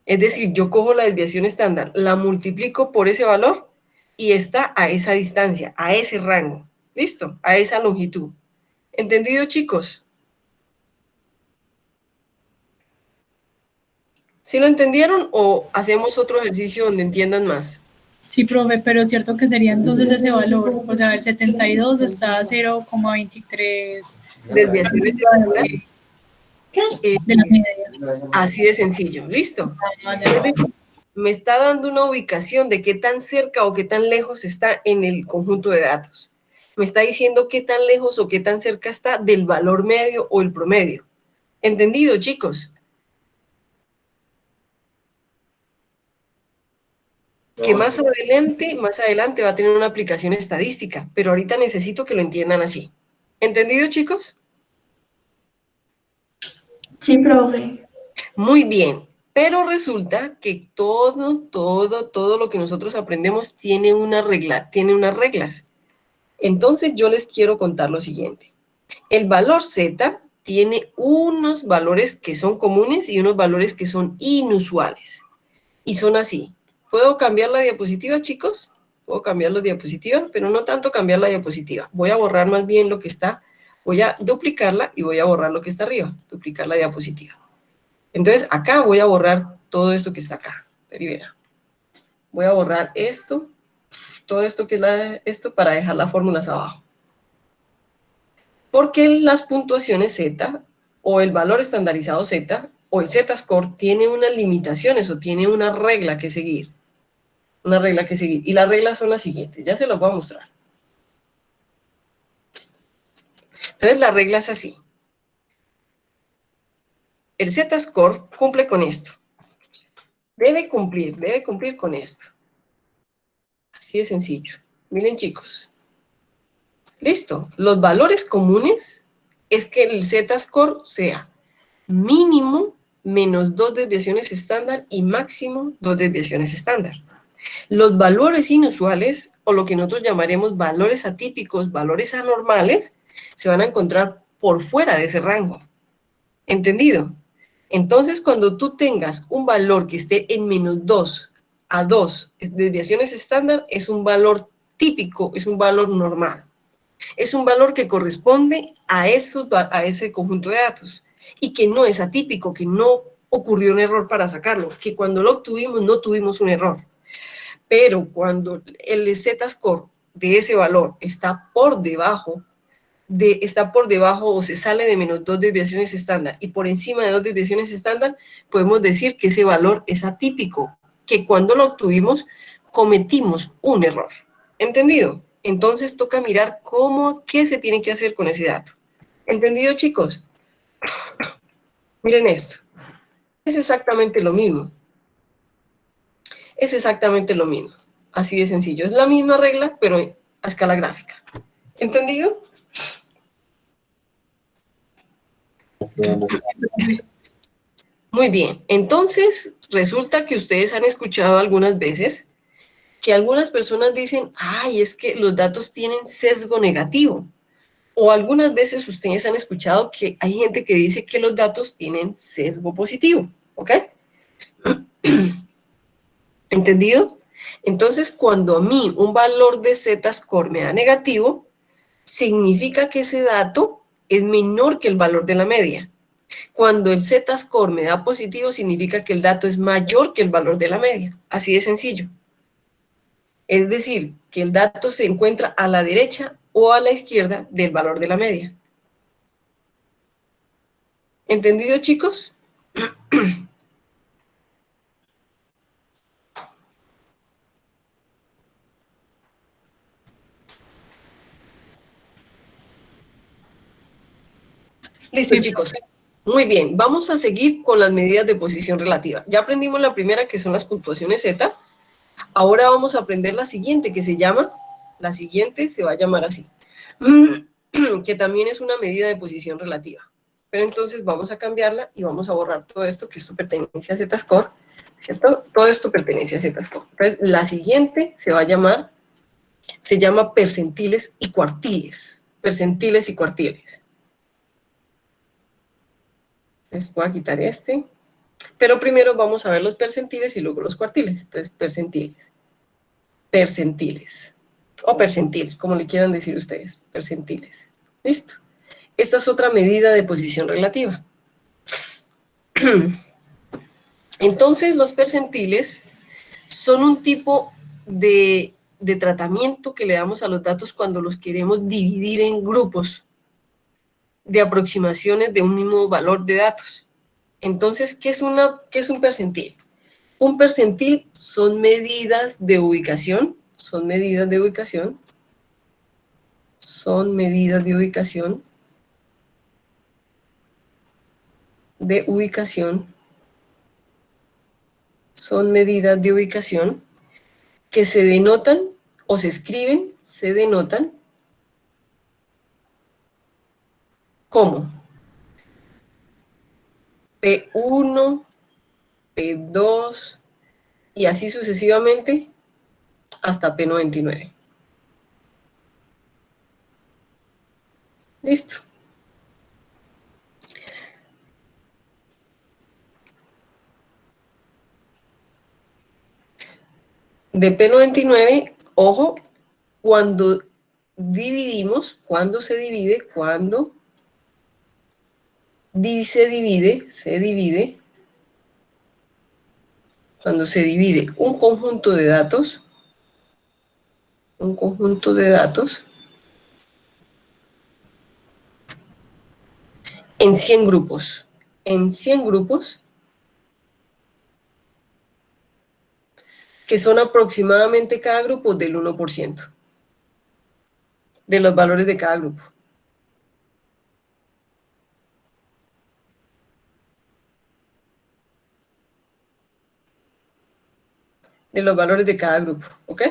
Es decir, yo cojo la desviación estándar, la multiplico por ese valor y está a esa distancia, a ese rango. ¿Listo? A esa longitud. ¿Entendido, chicos? ¿Sí lo entendieron o hacemos otro ejercicio donde entiendan más? Sí, profe, pero es cierto que sería entonces ese valor. O sea, el 72 está a 0,23 Desviaciones estándar. de la media. Así de sencillo. ¿Listo? Me está dando una ubicación de qué tan cerca o qué tan lejos está en el conjunto de datos. Me está diciendo qué tan lejos o qué tan cerca está del valor medio o el promedio. ¿Entendido, chicos? Que más adelante va a tener una aplicación estadística, pero ahorita necesito que lo entiendan así. ¿Entendido, chicos? Sí, profe. Muy bien, pero resulta que todo lo que nosotros aprendemos tiene una regla, tiene unas reglas. Entonces yo les quiero contar lo siguiente. El valor Z tiene unos valores que son comunes y unos valores que son inusuales. Y son así. ¿Puedo cambiar la diapositiva, chicos? Puedo cambiar la diapositiva, pero no tanto cambiar la diapositiva. Voy a borrar más bien lo que está. Voy a duplicarla y voy a borrar lo que está arriba. Duplicar la diapositiva. Entonces, acá voy a borrar todo esto que está acá. Verá. Voy a borrar esto, todo esto que es esto para dejar las fórmulas abajo. Porque las puntuaciones Z o el valor estandarizado Z o el Z-score tiene unas limitaciones o tiene una regla que seguir. Una regla que seguir. Y las reglas son las siguientes. Ya se las voy a mostrar. Entonces la regla es así. El Z-score cumple con esto. Debe cumplir con esto. Así de sencillo. Miren, chicos. Listo. Los valores comunes es que el Z-score sea mínimo menos 2 desviaciones estándar y máximo 2 desviaciones estándar. Los valores inusuales, o lo que nosotros llamaremos valores atípicos, valores anormales, se van a encontrar por fuera de ese rango. ¿Entendido? Entonces, cuando tú tengas un valor que esté en menos 2 a 2 desviaciones estándar, es un valor típico, es un valor normal. Es un valor que corresponde a ese conjunto de datos y que no es atípico, que no ocurrió un error para sacarlo, que cuando lo obtuvimos no tuvimos un error. Pero cuando el Z-score de ese valor está por debajo o se sale de menos 2 desviaciones estándar y por encima de 2 desviaciones estándar, podemos decir que ese valor es atípico, que cuando lo obtuvimos cometimos un error. ¿Entendido? Entonces toca mirar qué se tiene que hacer con ese dato. ¿Entendido, chicos? Miren esto. Es exactamente lo mismo. Es exactamente lo mismo. Así de sencillo. Es la misma regla, pero a escala gráfica. ¿Entendido? Muy bien. Entonces, resulta que ustedes han escuchado algunas veces que algunas personas dicen, ay, es que los datos tienen sesgo negativo. O algunas veces ustedes han escuchado que hay gente que dice que los datos tienen sesgo positivo. ¿Ok? ¿Entendido? Entonces, cuando a mí un valor de Z-score me da negativo, significa que ese dato es menor que el valor de la media. Cuando el Z-score me da positivo, significa que el dato es mayor que el valor de la media. Así de sencillo. Es decir, que el dato se encuentra a la derecha o a la izquierda del valor de la media. ¿Entendido, chicos? Listo, Sí, chicos. Muy bien, vamos a seguir con las medidas de posición relativa. Ya aprendimos la primera, que son las puntuaciones Z. Ahora vamos a aprender la siguiente, la siguiente se va a llamar así, que también es una medida de posición relativa. Pero entonces vamos a cambiarla y vamos a borrar todo esto, que esto pertenece a Z-score, ¿cierto? Todo esto pertenece a Z-score. Entonces, la siguiente se llama percentiles y cuartiles. Percentiles y cuartiles. Les voy a quitar este. Pero primero vamos a ver los percentiles y luego los cuartiles. Entonces, percentiles. Percentiles. O percentil, como le quieran decir ustedes. Percentiles. ¿Listo? Esta es otra medida de posición relativa. Entonces, los percentiles son un tipo de tratamiento que le damos a los datos cuando los queremos dividir en grupos de aproximaciones de un mismo valor de datos. Entonces, ¿qué es un percentil? Un percentil son medidas de ubicación, son medidas de ubicación que se denotan o se escriben, se denotan como P1, P2 y así sucesivamente hasta P99. Listo. De P99, ojo, cuando se divide, se divide cuando se divide un conjunto de datos en 100 grupos. En 100 grupos, que son aproximadamente cada grupo del 1% de los valores de cada grupo. De los valores de cada grupo, ¿ok?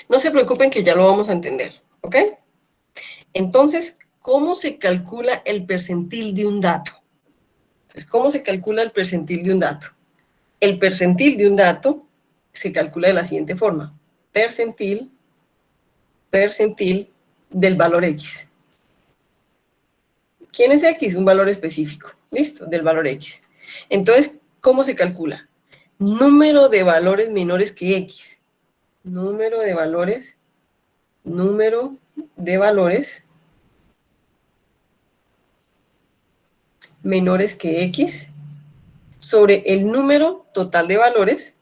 No se preocupen que ya lo vamos a entender, ¿ok? Entonces, ¿cómo se calcula el percentil de un dato? Entonces, ¿cómo se calcula el percentil de un dato? El percentil de un dato se calcula de la siguiente forma. Percentil del valor X. ¿Quién es X? Un valor específico. ¿Listo? Del valor X. Entonces, ¿cómo se calcula? Número de valores menores que X. Número de valores menores que X sobre el número total de valores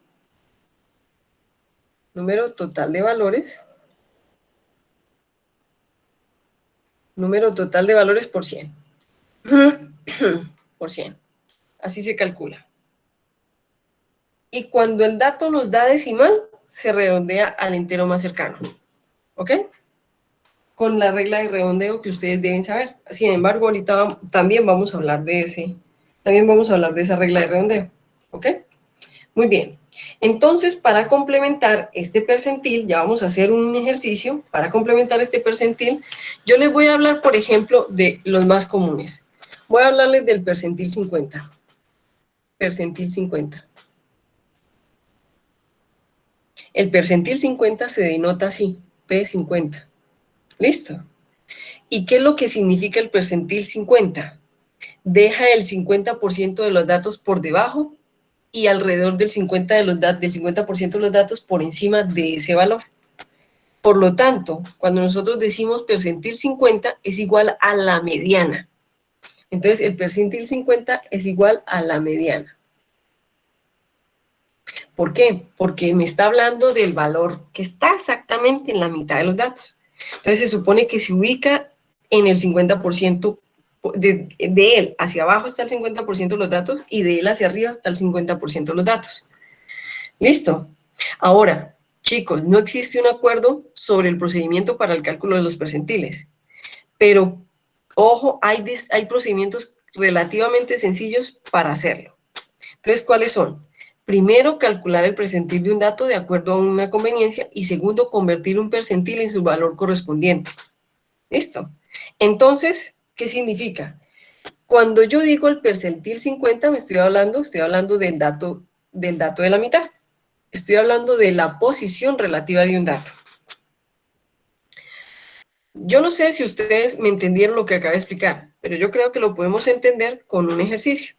por 100. Por 100. Así se calcula. Y cuando el dato nos da decimal, se redondea al entero más cercano. ¿Ok? Con la regla de redondeo que ustedes deben saber. Sin embargo, ahorita también vamos a hablar de esa regla de redondeo. ¿Ok? Muy bien. Entonces, para complementar este percentil, ya vamos a hacer un ejercicio. Para complementar este percentil, yo les voy a hablar, por ejemplo, de los más comunes. Voy a hablarles del percentil 50. Percentil 50. El percentil 50 se denota así, P50. ¿Listo? ¿Y qué es lo que significa el percentil 50? Deja el 50% de los datos por debajo y alrededor del 50% de los datos por encima de ese valor. Por lo tanto, cuando nosotros decimos percentil 50 es igual a la mediana. Entonces, el percentil 50 es igual a la mediana. ¿Por qué? Porque me está hablando del valor que está exactamente en la mitad de los datos. Entonces, se supone que se ubica en el 50%, de él hacia abajo está el 50% de los datos y de él hacia arriba está el 50% de los datos. ¿Listo? Ahora, chicos, no existe un acuerdo sobre el procedimiento para el cálculo de los percentiles, pero, ojo, hay procedimientos relativamente sencillos para hacerlo. Entonces, ¿cuáles son? Primero, calcular el percentil de un dato de acuerdo a una conveniencia y segundo, convertir un percentil en su valor correspondiente. ¿Listo? Entonces, ¿qué significa? Cuando yo digo el percentil 50, estoy hablando del dato de la mitad. Estoy hablando de la posición relativa de un dato. Yo no sé si ustedes me entendieron lo que acabo de explicar, pero yo creo que lo podemos entender con un ejercicio.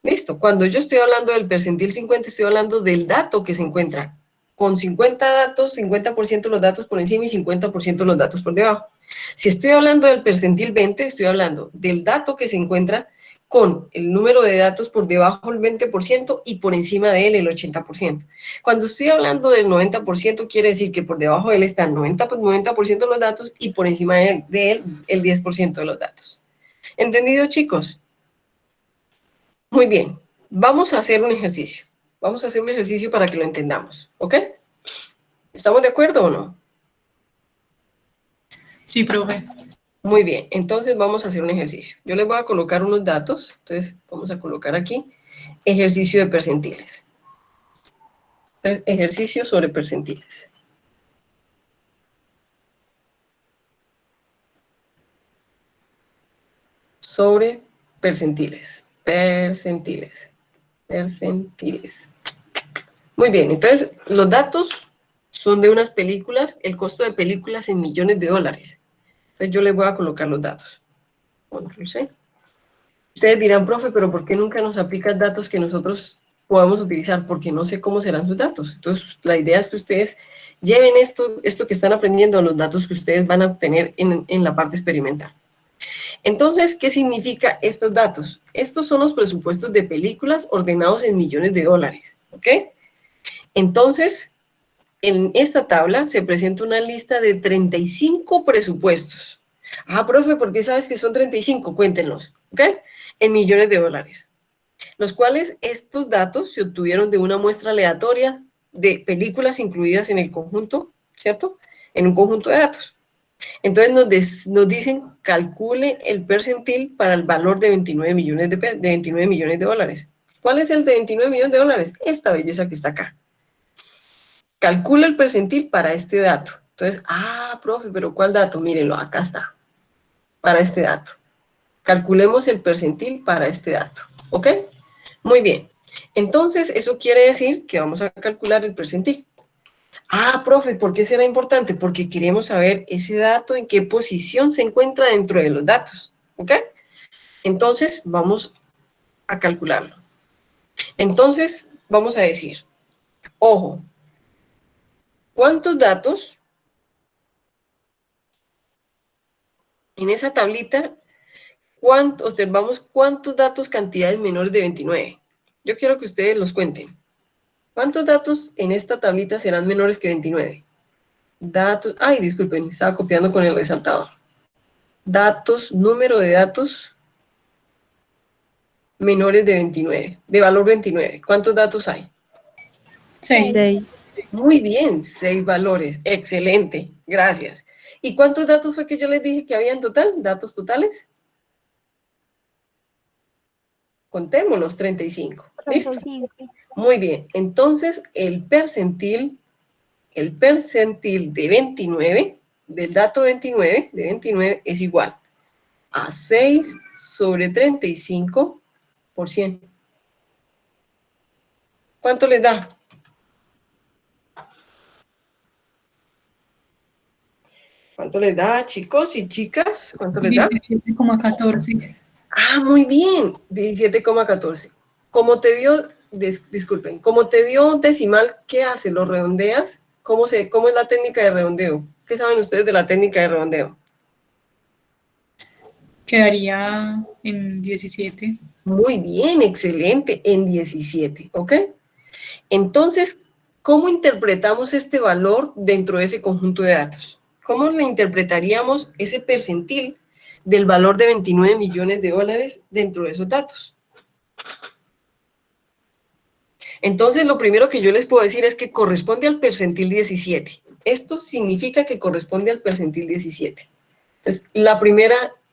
Listo, cuando yo estoy hablando del percentil 50, estoy hablando del dato que se encuentra con 50 datos, 50% de los datos por encima y 50% de los datos por debajo. Si estoy hablando del percentil 20, estoy hablando del dato que se encuentra con el número de datos por debajo del 20% y por encima de él el 80%. Cuando estoy hablando del 90%, quiere decir que por debajo de él está el 90% de los datos y por encima de él el 10% de los datos. ¿Entendido, chicos? Muy bien, vamos a hacer un ejercicio. Vamos a hacer un ejercicio para que lo entendamos, ¿ok? ¿Estamos de acuerdo o no? Sí, profe. Muy bien, entonces vamos a hacer un ejercicio. Yo les voy a colocar unos datos, entonces vamos a colocar aquí ejercicio de percentiles. Entonces, ejercicio sobre percentiles. Sobre percentiles. Percentiles. Muy bien, entonces los datos son de unas películas, el costo de películas en millones de dólares. Entonces yo les voy a colocar los datos. Control C. Ustedes dirán, profe, pero ¿por qué nunca nos aplicas datos que nosotros podemos utilizar, porque no sé cómo serán sus datos. Entonces, la idea es que ustedes lleven esto que están aprendiendo a los datos que ustedes van a obtener en la parte experimental. Entonces, ¿qué significa estos datos? Estos son los presupuestos de películas ordenados en millones de dólares, ¿ok? Entonces, en esta tabla se presenta una lista de 35 presupuestos. Ah, profe, ¿por qué sabes que son 35? Cuéntenos, ¿ok? En millones de dólares. Los cuales estos datos se obtuvieron de una muestra aleatoria de películas incluidas en el conjunto, ¿cierto? En un conjunto de datos. Entonces nos dicen, calcule el percentil para el valor de 29 millones de 29 millones de dólares. ¿Cuál es el de 29 millones de dólares? Esta belleza que está acá. Calcula el percentil para este dato. Entonces, profe, ¿pero cuál dato? Mírenlo, acá está. Para este dato. Calculemos el percentil para este dato. ¿Ok? Muy bien. Entonces, eso quiere decir que vamos a calcular el percentil. Profe, ¿por qué será importante? Porque queremos saber ese dato, en qué posición se encuentra dentro de los datos. ¿Ok? Entonces, vamos a calcularlo. Entonces, vamos a decir, ojo, ¿cuántos datos en esa tablita? Observamos cuántos datos, cantidades menores de 29. Yo quiero que ustedes los cuenten. ¿Cuántos datos en esta tablita serán menores que 29? Datos, disculpen, estaba copiando con el resaltador. Datos, número de datos menores de 29, de valor 29. ¿Cuántos datos hay? 6. 6. Muy bien, 6 valores. Excelente, gracias. ¿Y cuántos datos fue que yo les dije que había en total? ¿Datos totales? Contémoslos, 35. ¿Listo? 35. Muy bien. Entonces, el percentil de 29, del dato 29, de 29, es igual a 6 sobre 35%. ¿Cuánto les da? ¿Cuánto les da, chicos y chicas? ¿Cuánto les da? 17,14. Muy bien, 17,14. Como te dio, disculpen, como te dio decimal, ¿qué hace? ¿Lo redondeas? ¿Cómo es la técnica de redondeo? ¿Qué saben ustedes de la técnica de redondeo? Quedaría en 17. Muy bien, excelente, en 17, ¿ok? Entonces, ¿cómo interpretamos este valor dentro de ese conjunto de datos? ¿Cómo le interpretaríamos ese percentil del valor de 29 millones de dólares dentro de esos datos? Entonces, lo primero que yo les puedo decir es que corresponde al percentil 17. Esto significa que corresponde al percentil 17. Entonces,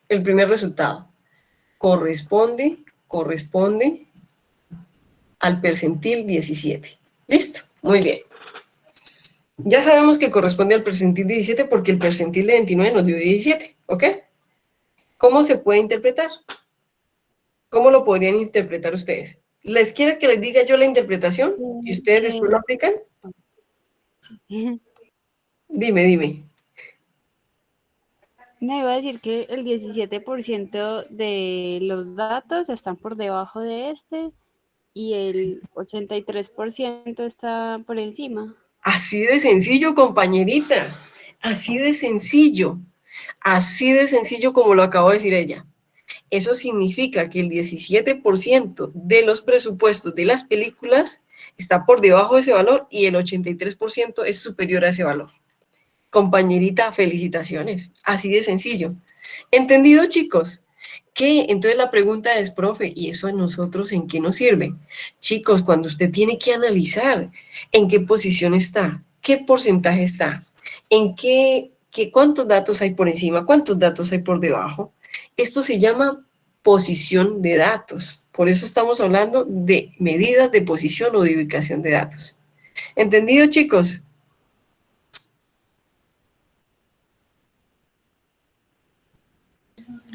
el primer resultado, corresponde al percentil 17. ¿Listo? Muy bien. Ya sabemos que corresponde al percentil 17 porque el percentil de 29 nos dio 17, ¿ok? ¿Cómo se puede interpretar? ¿Cómo lo podrían interpretar ustedes? ¿Les quiere que les diga yo la interpretación y ustedes después lo aplican? Dime. Me iba a decir que el 17% de los datos están por debajo de este y el 83% está por encima. Así de sencillo, compañerita. Así de sencillo. Así de sencillo como lo acabo de decir ella. Eso significa que el 17% de los presupuestos de las películas está por debajo de ese valor y el 83% es superior a ese valor. Compañerita, felicitaciones. Así de sencillo. ¿Entendido, chicos? ¿Qué? Entonces la pregunta es, profe, ¿y eso a nosotros en qué nos sirve? Chicos, cuando usted tiene que analizar en qué posición está, qué porcentaje está, cuántos datos hay por encima, cuántos datos hay por debajo, esto se llama posición de datos. Por eso estamos hablando de medidas de posición o de ubicación de datos. ¿Entendido, chicos?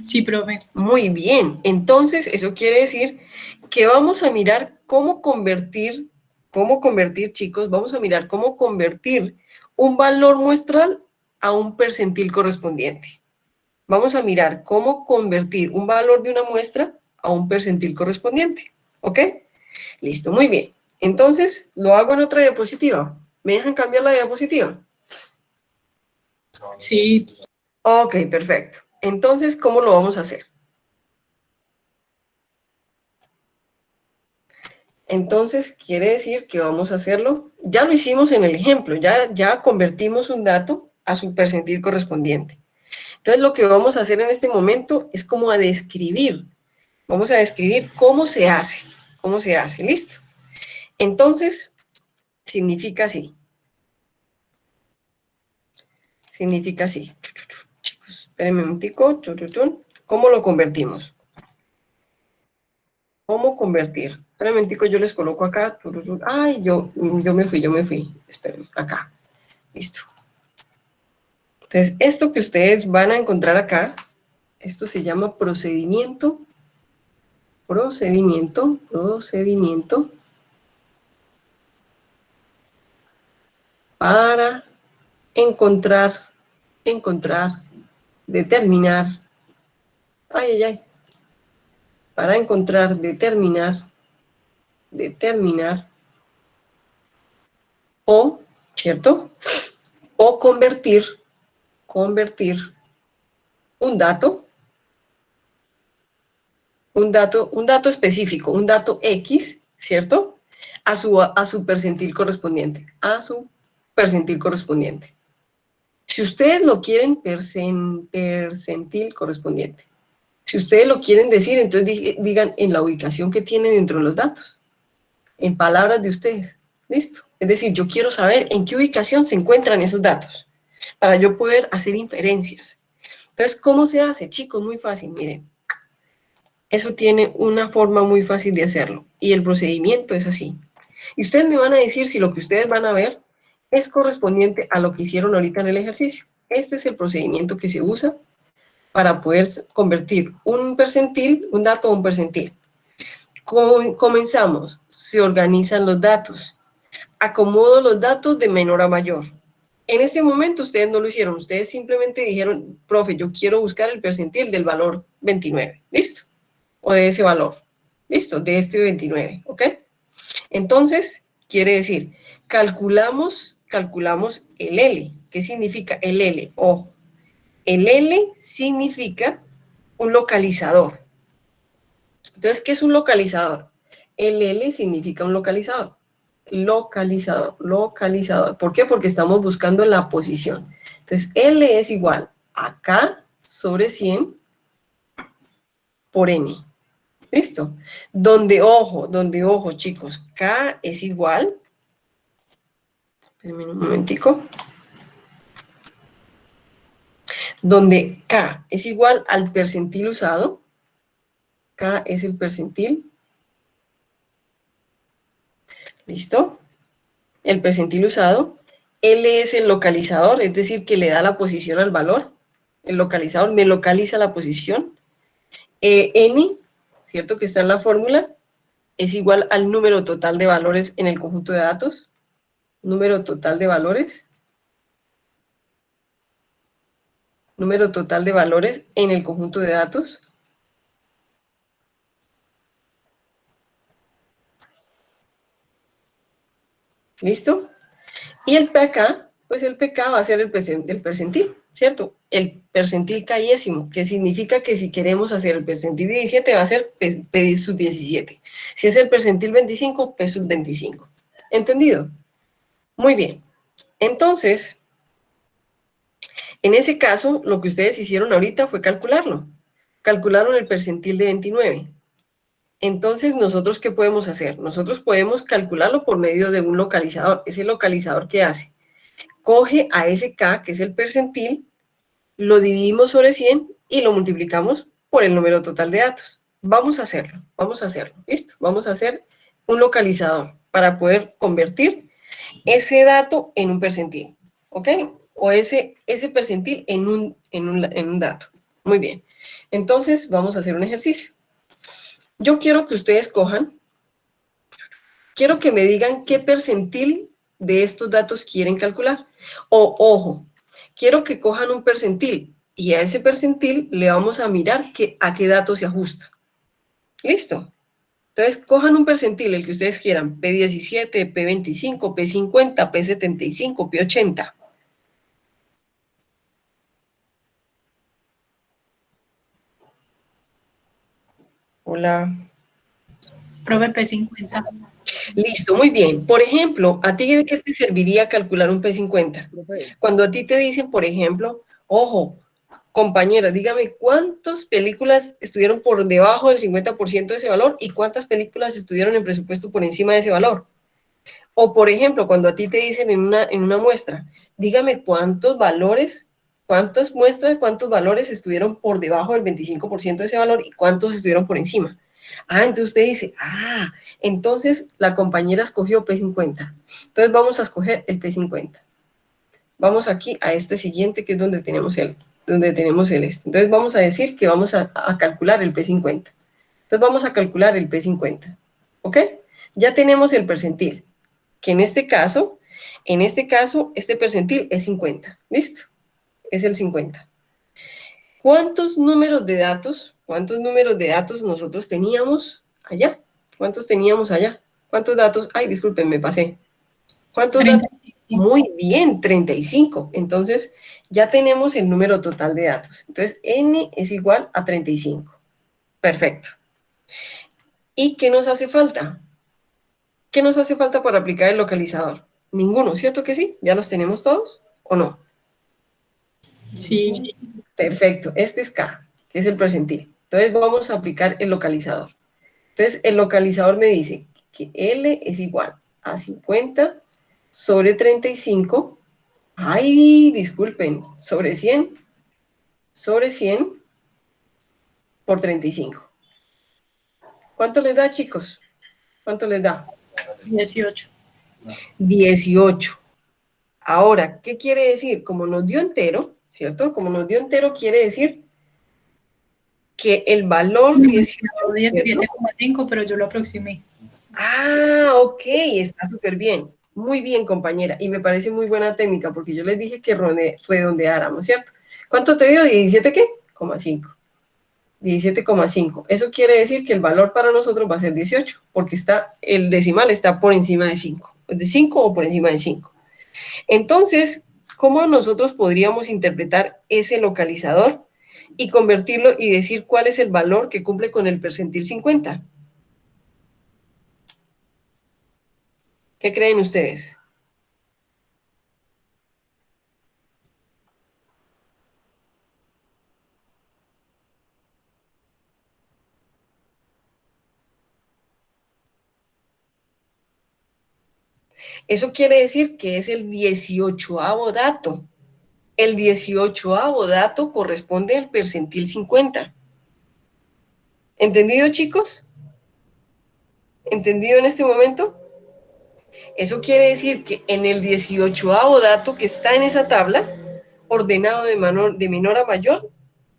Sí, profe. Muy bien, entonces eso quiere decir que vamos a mirar cómo convertir, chicos, vamos a mirar cómo convertir un valor muestral a un percentil correspondiente. Vamos a mirar cómo convertir un valor de una muestra a un percentil correspondiente, ¿ok? Listo, muy bien. Entonces, lo hago en otra diapositiva. ¿Me dejan cambiar la diapositiva? Sí, Ok, perfecto. Entonces, ¿cómo lo vamos a hacer? Entonces, quiere decir que vamos a hacerlo. Ya lo hicimos en el ejemplo, ya convertimos un dato a su percentil correspondiente. Entonces, lo que vamos a hacer en este momento es como a describir. Vamos a describir cómo se hace. ¿Cómo se hace? ¿Listo? Entonces, significa así. Significa así. Chicos, espérenme un momentico. ¿Cómo lo convertimos? ¿Cómo convertir? Espérenme un momentico, yo les coloco acá. Ay, yo me fui. Espérenme, acá. Listo. Entonces, esto que ustedes van a encontrar acá, esto se llama procedimiento para encontrar, determinar, para encontrar, determinar, o, ¿cierto? O convertir un dato específico, un dato X, ¿cierto? A su percentil correspondiente, Si ustedes lo quieren, percentil correspondiente. Si ustedes lo quieren decir, entonces digan en la ubicación que tienen dentro de los datos, en palabras de ustedes. ¿Listo? Es decir, yo quiero saber en qué ubicación se encuentran esos datos, para yo poder hacer inferencias. Entonces, ¿cómo se hace, chicos? Muy fácil, miren. Eso tiene una forma muy fácil de hacerlo, y el procedimiento es así. Y ustedes me van a decir si lo que ustedes van a ver es correspondiente a lo que hicieron ahorita en el ejercicio. Este es el procedimiento que se usa para poder convertir un percentil, un dato a un percentil. Comenzamos, se organizan los datos, acomodo los datos de menor a mayor. En este momento ustedes no lo hicieron, ustedes simplemente dijeron, profe, yo quiero buscar el percentil del valor 29, ¿listo? O de ese valor, ¿listo? De este 29, ¿ok? Entonces, quiere decir, calculamos el L. ¿Qué significa el L? Ojo, el L significa un localizador. Entonces, ¿qué es un localizador? El L significa un localizador. Localizador. ¿Por qué? Porque estamos buscando la posición. Entonces, L es igual a K sobre 100 por N. ¿Listo? Donde, ojo, chicos, K es igual. Espérenme un momentico. Donde K es igual al percentil usado. K es el percentil. ¿Listo? El percentil usado. L es el localizador, es decir, que le da la posición al valor. El localizador me localiza la posición. N, ¿cierto? Que está en la fórmula, es igual al número total de valores en el conjunto de datos. Número total de valores. Número total de valores en el conjunto de datos. ¿Listo? Y el PK, pues el PK va a ser el percentil, ¿cierto? El percentil K-ésimo, que significa que si queremos hacer el percentil 17 va a ser P sub 17. Si es el percentil 25, P sub 25. ¿Entendido? Muy bien. Entonces, en ese caso, lo que ustedes hicieron ahorita fue calcularlo. Calcularon el percentil de 29. Entonces, ¿nosotros qué podemos hacer? Nosotros podemos calcularlo por medio de un localizador. ¿Ese localizador qué hace? Coge a ese K, que es el percentil, lo dividimos sobre 100 y lo multiplicamos por el número total de datos. Vamos a hacerlo, ¿listo? Vamos a hacer un localizador para poder convertir ese dato en un percentil, ¿ok? O ese percentil en un dato. Muy bien. Entonces, vamos a hacer un ejercicio. Yo quiero que ustedes quiero que me digan qué percentil de estos datos quieren calcular. O, ojo, quiero que cojan un percentil y a ese percentil le vamos a mirar a qué dato se ajusta. ¿Listo? Entonces, cojan un percentil, el que ustedes quieran, P17, P25, P50, P75, P80. Hola. Profe P50. Listo, muy bien. Por ejemplo, ¿a ti de qué te serviría calcular un P50? Cuando a ti te dicen, por ejemplo, ojo, compañera, dígame cuántas películas estuvieron por debajo del 50% de ese valor y cuántas películas estuvieron en presupuesto por encima de ese valor. O, por ejemplo, cuando a ti te dicen en una muestra, dígame cuántos valores, cuántas muestras, cuántos valores estuvieron por debajo del 25% de ese valor y cuántos estuvieron por encima. Ah, entonces usted dice, entonces la compañera escogió P50. Entonces vamos a escoger el P50. Vamos aquí a este siguiente, que es donde tenemos el este. Entonces vamos a decir que vamos a calcular el P50. Entonces vamos a calcular el P50. ¿Ok? Ya tenemos el percentil, que en este caso, este percentil es 50. ¿Listo? Es el 50. ¿Cuántos números de datos nosotros teníamos allá? ¿Cuántos teníamos allá? ¿Cuántos datos? Ay, disculpen, me pasé. ¿Cuántos datos? Muy bien, 35. Entonces, ya tenemos el número total de datos. Entonces, n es igual a 35. Perfecto. ¿Y qué nos hace falta? ¿Qué nos hace falta para aplicar el localizador? Ninguno, ¿cierto que sí? ¿Ya los tenemos todos o no? Sí. Perfecto, este es K, que es el percentil. Entonces vamos a aplicar el localizador. Entonces el localizador me dice que L es igual a 50 sobre 35. Ay, disculpen, sobre 100 por 35. ¿Cuánto les da, chicos? ¿Cuánto les da? 18. 18. Ahora, ¿qué quiere decir? Como nos dio entero, ¿cierto? Como nos dio entero, quiere decir que el valor 18... 17,5, pero yo lo aproximé. Ah, ok, está súper bien. Muy bien, compañera. Y me parece muy buena técnica, porque yo les dije que redondeáramos, ¿cierto? ¿Cuánto te dio? ¿17 qué? 17,5. 17,5. Eso quiere decir que el valor para nosotros va a ser 18, porque el decimal está por encima de 5. ¿De 5 o por encima de 5? Entonces, ¿cómo nosotros podríamos interpretar ese localizador y convertirlo y decir cuál es el valor que cumple con el percentil 50? ¿Qué creen ustedes? Eso quiere decir que es el 18º dato. El 18º dato corresponde al percentil 50. ¿Entendido, chicos? ¿Entendido en este momento? Eso quiere decir que en el 18º dato que está en esa tabla, ordenado de menor a mayor,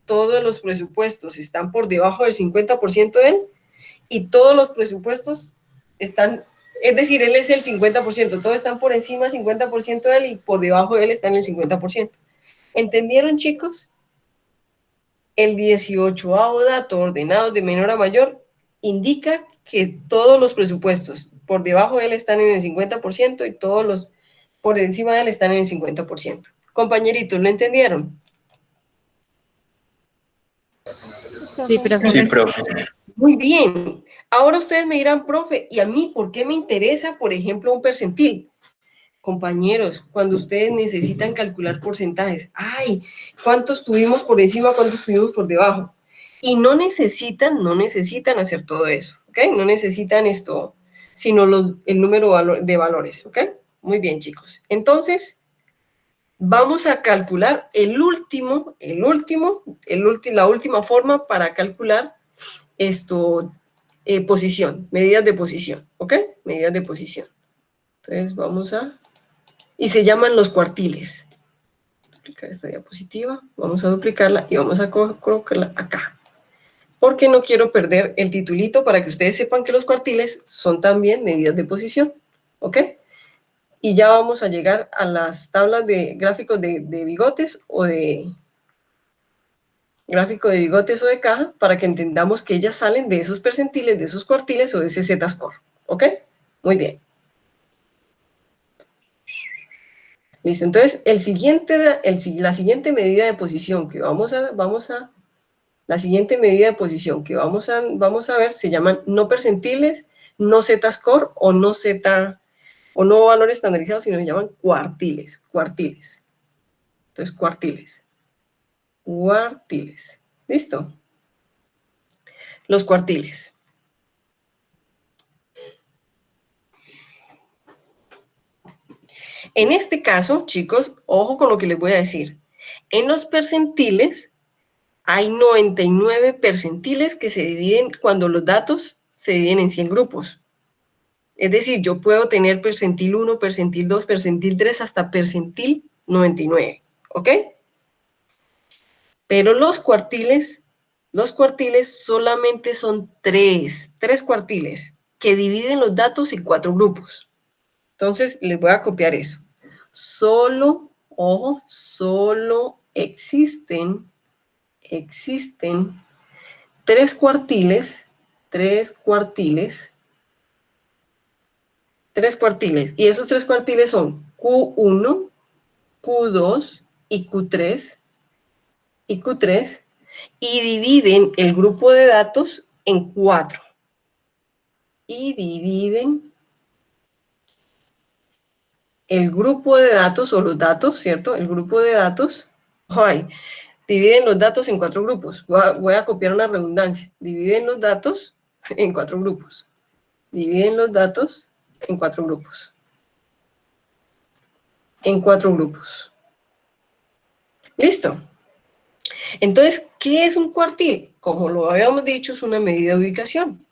todos los presupuestos están por debajo del 50% de él y todos los presupuestos están, es decir, él es el 50%, todos están por encima del 50% de él y por debajo de él están el 50%. ¿Entendieron, chicos? El 18º dato ordenado de menor a mayor indica que todos los presupuestos por debajo de él están en el 50% y todos los por encima de él están en el 50%. Compañeritos, ¿lo entendieron? Sí, profe. Sí, profe. Muy bien. Ahora ustedes me dirán, profe, ¿y a mí por qué me interesa, por ejemplo, un percentil? Compañeros, cuando ustedes necesitan calcular porcentajes, ¡ay! ¿Cuántos tuvimos por encima, cuántos tuvimos por debajo? Y no necesitan hacer todo eso, ¿ok? No necesitan esto, sino el número de valores, ¿ok? Muy bien, chicos. Entonces, vamos a calcular la última forma para calcular posición, medidas de posición, ¿ok? Medidas de posición. Entonces, y se llaman los cuartiles. Duplicar esta diapositiva, vamos a duplicarla y vamos a colocarla acá. Porque no quiero perder el titulito para que ustedes sepan que los cuartiles son también medidas de posición, ¿ok? Y ya vamos a llegar a las tablas de gráficos de bigotes o de Gráfico de bigotes o de caja para que entendamos que ellas salen de esos percentiles, de esos cuartiles o de ese Z-score. ¿Ok? Muy bien. Listo. Entonces, la siguiente medida de posición que la siguiente medida de posición que vamos a ver se llaman no percentiles, no Z-score o no valor estandarizado, sino se llaman cuartiles. Entonces, cuartiles. ¿Listo? Los cuartiles. En este caso, chicos, ojo con lo que les voy a decir. En los percentiles hay 99 percentiles que se dividen cuando los datos se dividen en 100 grupos. Es decir, yo puedo tener percentil 1, percentil 2, percentil 3, hasta percentil 99, ¿ok? Pero los cuartiles solamente son tres cuartiles que dividen los datos en 4 grupos. Entonces, les voy a copiar eso. Solo existen 3 cuartiles, y esos 3 cuartiles son Q1, Q2 y Q3, y dividen el grupo de datos en 4. Y dividen el grupo de datos, o los datos, ¿cierto? El grupo de datos, dividen los datos en 4 grupos. Voy a copiar una redundancia. Dividen los datos en 4 grupos. Dividen los datos en 4 grupos. ¿Listo? Entonces, ¿qué es un cuartil? Como lo habíamos dicho, es una medida de ubicación.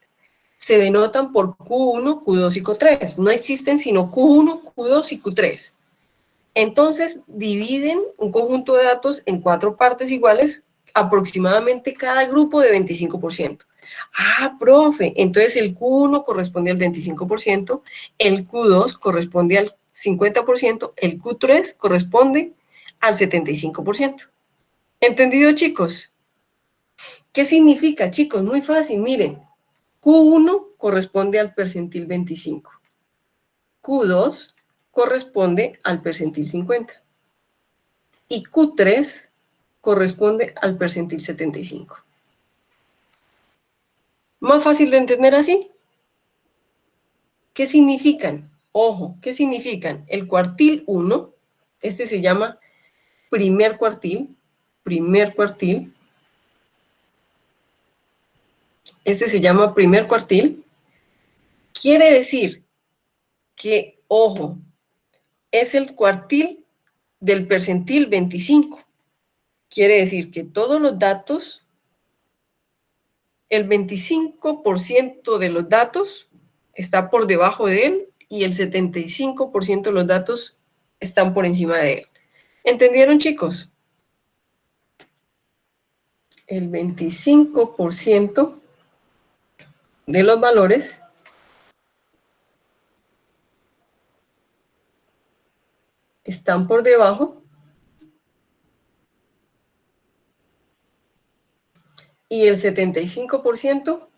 Se denotan por Q1, Q2 y Q3. No existen sino Q1, Q2 y Q3. Entonces, dividen un conjunto de datos en 4 partes iguales, aproximadamente cada grupo de 25%. Ah, profe, entonces el Q1 corresponde al 25%, el Q2 corresponde al 50%, el Q3 corresponde al 75%. ¿Entendido, chicos? ¿Qué significa, chicos? Muy fácil, miren. Q1 corresponde al percentil 25. Q2 corresponde al percentil 50. Y Q3 corresponde al percentil 75. ¿Más fácil de entender así? ¿Qué significan? Ojo, ¿qué significan? El cuartil 1, este se llama primer cuartil, este se llama primer cuartil, quiere decir que, ojo, es el cuartil del percentil 25. Quiere decir que todos los datos, el 25% de los datos está por debajo de él y el 75% de los datos están por encima de él. ¿Entendieron, chicos? El 25% de los valores están por debajo y el 75%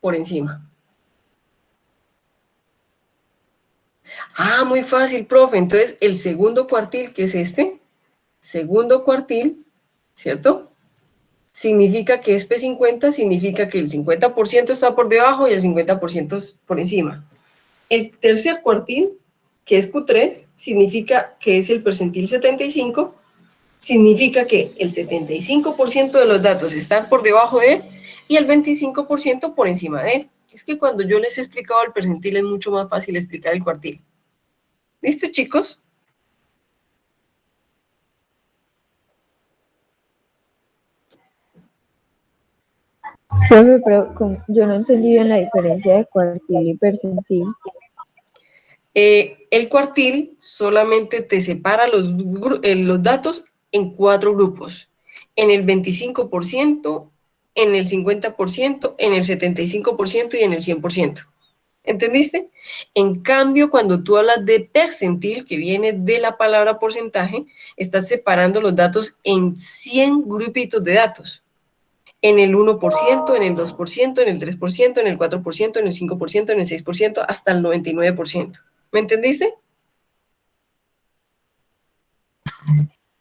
por encima. Ah, muy fácil, profe. Entonces, el segundo cuartil, que es este, segundo cuartil, ¿cierto? Significa que es P50, significa que el 50% está por debajo y el 50% por encima. El tercer cuartil, que es Q3, significa que es el percentil 75, significa que el 75% de los datos están por debajo de él y el 25% por encima de él. Es que cuando yo les he explicado el percentil es mucho más fácil explicar el cuartil. ¿Listo, chicos? Profe, pero yo no entendí bien la diferencia de cuartil y percentil. El cuartil solamente te separa los datos en 4 grupos. En el 25%, en el 50%, en el 75% y en el 100%. ¿Entendiste? En cambio, cuando tú hablas de percentil, que viene de la palabra porcentaje, estás separando los datos en 100 grupitos de datos. En el 1%, en el 2%, en el 3%, en el 4%, en el 5%, en el 6%, hasta el 99%. ¿Me entendiste?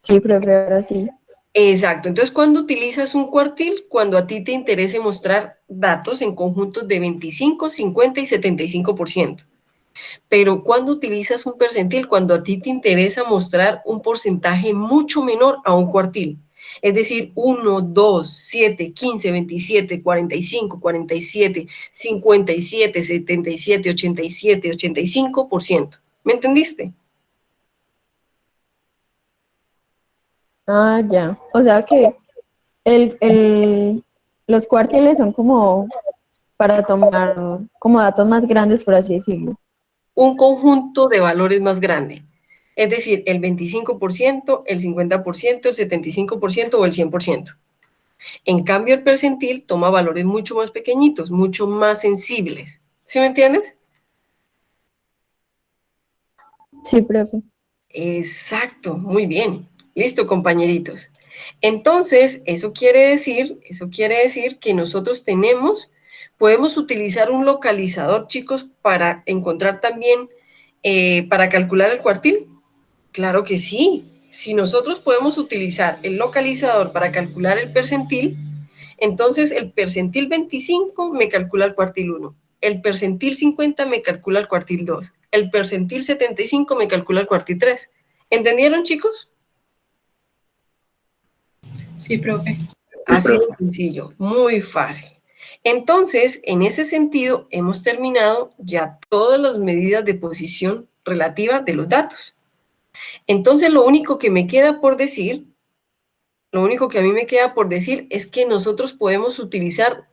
Sí, profe, ahora sí. Exacto. Entonces, ¿cuándo utilizas un cuartil? Cuando a ti te interese mostrar datos en conjuntos de 25, 50 y 75%. Pero ¿cuándo utilizas un percentil? Cuando a ti te interesa mostrar un porcentaje mucho menor a un cuartil. Es decir, 1, 2, 7, 15, 27, 45, 47, 57, 77, 87, 85%. ¿Me entendiste? Ah, ya. O sea que los cuartiles son como para tomar como datos más grandes, por así decirlo. Un conjunto de valores más grande. Es decir, el 25%, el 50%, el 75% o el 100%. En cambio, el percentil toma valores mucho más pequeñitos, mucho más sensibles. ¿Sí me entiendes? Sí, profe. Exacto, muy bien. Listo, compañeritos. Entonces, eso quiere decir que nosotros podemos utilizar un localizador, chicos, para encontrar también, para calcular el cuartil. Claro que sí. Si nosotros podemos utilizar el localizador para calcular el percentil, entonces el percentil 25 me calcula el cuartil 1, el percentil 50 me calcula el cuartil 2, el percentil 75 me calcula el cuartil 3. ¿Entendieron, chicos? Sí, profe. Así de sencillo, muy fácil. Entonces, en ese sentido, hemos terminado ya todas las medidas de posición relativa de los datos. Entonces, lo único que me queda por decir, lo único que a mí me queda por decir es que nosotros podemos utilizar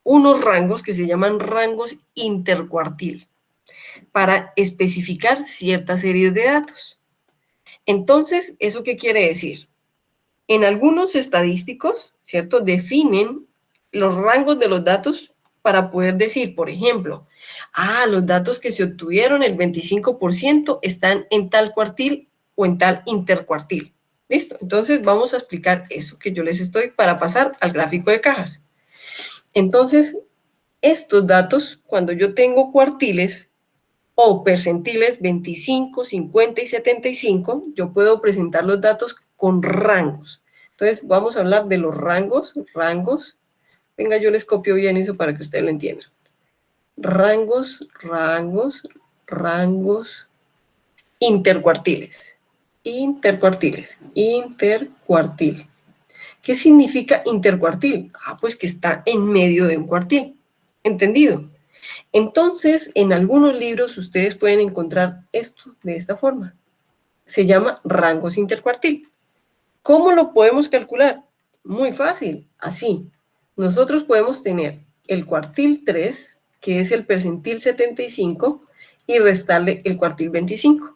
unos rangos que se llaman rangos intercuartil para especificar cierta serie de datos. Entonces, ¿eso qué quiere decir? En algunos estadísticos, ¿cierto? Definen los rangos de los datos para poder decir, por ejemplo, los datos que se obtuvieron, el 25%, están en tal cuartil o en tal intercuartil. ¿Listo? Entonces, vamos a explicar eso que yo les estoy para pasar al gráfico de cajas. Entonces, estos datos, cuando yo tengo cuartiles o percentiles 25, 50 y 75, yo puedo presentar los datos con rangos. Entonces, vamos a hablar de los rangos. Venga, yo les copio bien eso para que ustedes lo entiendan. Rangos, intercuartiles. Intercuartil. ¿Qué significa intercuartil? Pues que está en medio de un cuartil. ¿Entendido? Entonces, en algunos libros ustedes pueden encontrar esto de esta forma. Se llama rangos intercuartil. ¿Cómo lo podemos calcular? Muy fácil, así. Nosotros podemos tener el cuartil 3, que es el percentil 75, y restarle el cuartil 25.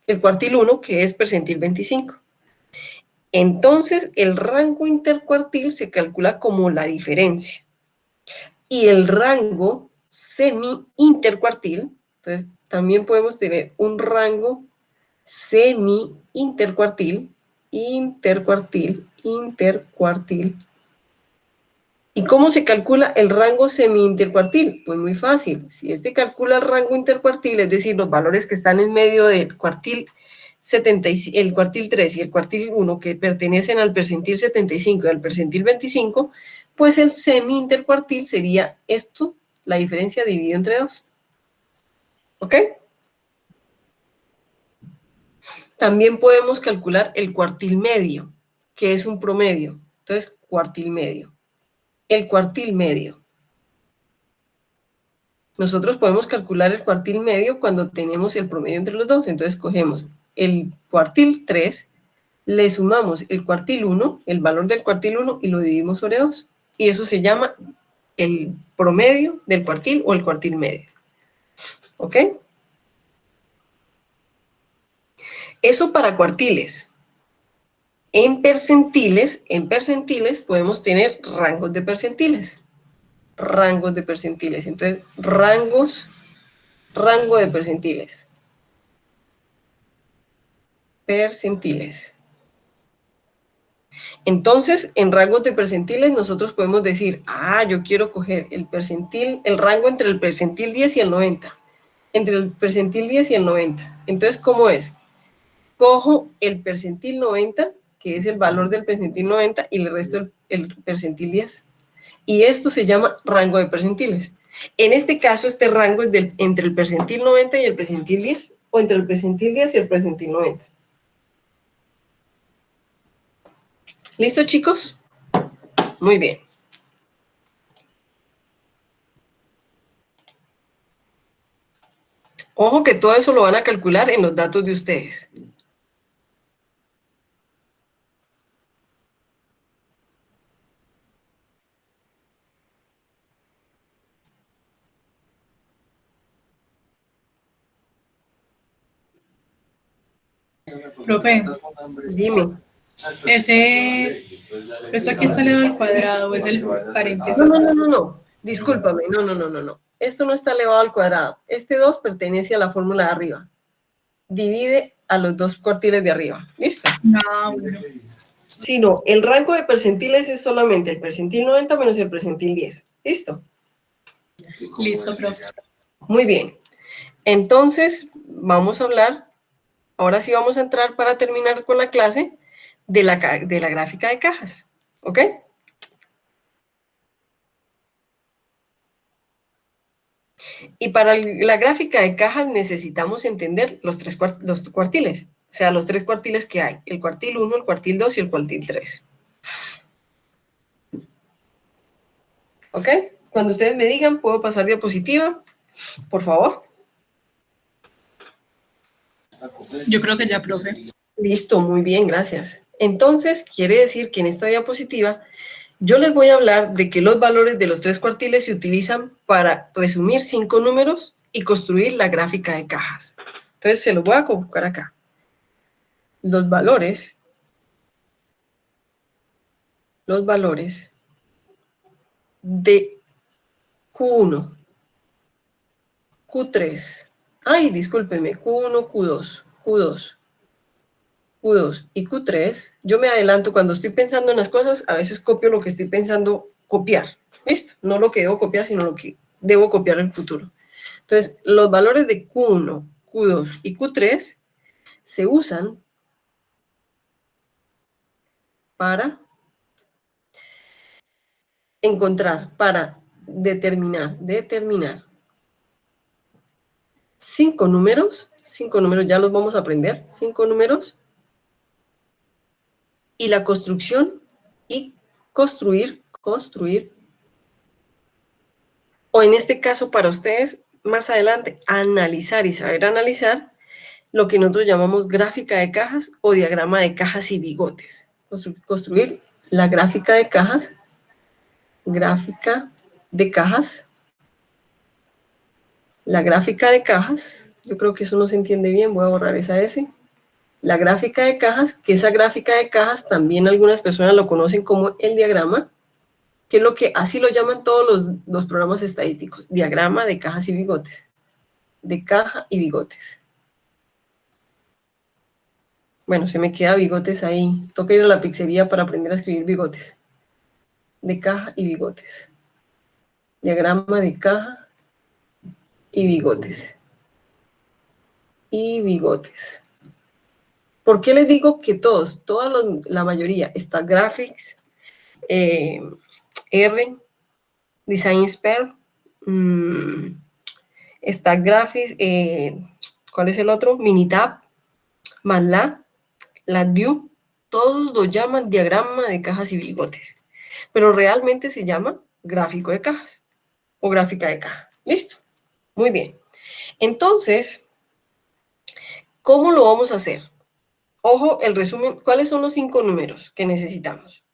El cuartil 1, que es percentil 25. Entonces, el rango intercuartil se calcula como la diferencia. Y el rango semi-intercuartil, entonces también podemos tener un rango semi-intercuartil, intercuartil. ¿Y cómo se calcula el rango semi-intercuartil? Pues muy fácil. Si calcula el rango intercuartil, es decir, los valores que están en medio del cuartil 70, el cuartil 3 y el cuartil 1, que pertenecen al percentil 75 y al percentil 25, pues el semi-intercuartil sería esto, la diferencia dividida entre 2. ¿Ok? También podemos calcular el cuartil medio, que es un promedio. Entonces, cuartil medio. El cuartil medio. Nosotros podemos calcular el cuartil medio cuando tenemos el promedio entre los dos. Entonces, cogemos el cuartil 3, le sumamos el cuartil 1, el valor del cuartil 1, y lo dividimos sobre 2. Y eso se llama el promedio del cuartil o el cuartil medio. ¿Ok? Eso para cuartiles. En percentiles podemos tener rangos de percentiles. Entonces, rangos rango de percentiles. Percentiles. Entonces, en rangos de percentiles nosotros podemos decir, yo quiero coger el percentil, el rango entre el percentil 10 y el 90. Entre el percentil 10 y el 90. Entonces, ¿cómo es? Cojo el percentil 90, que es el valor del percentil 90, y le resto el percentil 10. Y esto se llama rango de percentiles. En este caso, este rango es entre el percentil 90 y el percentil 10, o entre el percentil 10 y el percentil 90. ¿Listo, chicos? Muy bien. Ojo que todo eso lo van a calcular en los datos de ustedes. Profe, Dime. ¿eso aquí está elevado al cuadrado o es el paréntesis? No. Discúlpame, no. Esto no está elevado al cuadrado. Este 2 pertenece a la fórmula de arriba. Divide a los 2 cuartiles de arriba. ¿Listo? Bueno. Si no, el rango de percentiles es solamente el percentil 90 menos el percentil 10. ¿Listo? Listo, profe. Muy bien. Entonces, vamos a hablar, ahora sí vamos a entrar para terminar con la clase de la gráfica de cajas. ¿Ok? Y para la gráfica de cajas necesitamos entender los cuartiles. O sea, los 3 cuartiles que hay. El cuartil 1, el cuartil 2 y el cuartil 3. ¿Ok? Cuando ustedes me digan, ¿puedo pasar diapositiva? Por favor. Yo creo que ya, profe. Listo, muy bien, gracias. Entonces, quiere decir que en esta diapositiva yo les voy a hablar de que los valores de los 3 cuartiles se utilizan para resumir 5 números y construir la gráfica de cajas. Entonces, se los voy a colocar acá. Los valores de Q1, Q3, discúlpenme, Q1, Q2 y Q3, yo me adelanto cuando estoy pensando en las cosas, a veces copio lo que estoy pensando copiar, ¿listo? No lo que debo copiar, sino lo que debo copiar en el futuro. Entonces, los valores de Q1, Q2 y Q3 se usan para encontrar, para determinar 5 números, ya los vamos a aprender, 5 números, y la construcción y construir, o en este caso para ustedes, más adelante, analizar y saber analizar lo que nosotros llamamos gráfica de cajas o diagrama de cajas y bigotes. Construir la gráfica de cajas, la gráfica de cajas, yo creo que eso no se entiende bien, voy a borrar esa S. La gráfica de cajas, que esa gráfica de cajas también algunas personas lo conocen como el diagrama, que es lo que así lo llaman todos los programas estadísticos, diagrama de cajas y bigotes, de caja y bigotes. Bueno, se me queda bigotes ahí, toca ir a la pizzería para aprender a escribir bigotes, de caja y bigotes, diagrama de caja y bigotes, ¿Por qué les digo que la mayoría, StatGraphics, R, DesignSphere, StatGraphics, ¿cuál es el otro? Minitab, MATLAB, LabVIEW, todos lo llaman diagrama de cajas y bigotes, pero realmente se llama gráfico de cajas o gráfica de caja. ¿Listo? Muy bien. Entonces, ¿cómo lo vamos a hacer? Ojo, el resumen, ¿cuáles son los 5 números que necesitamos?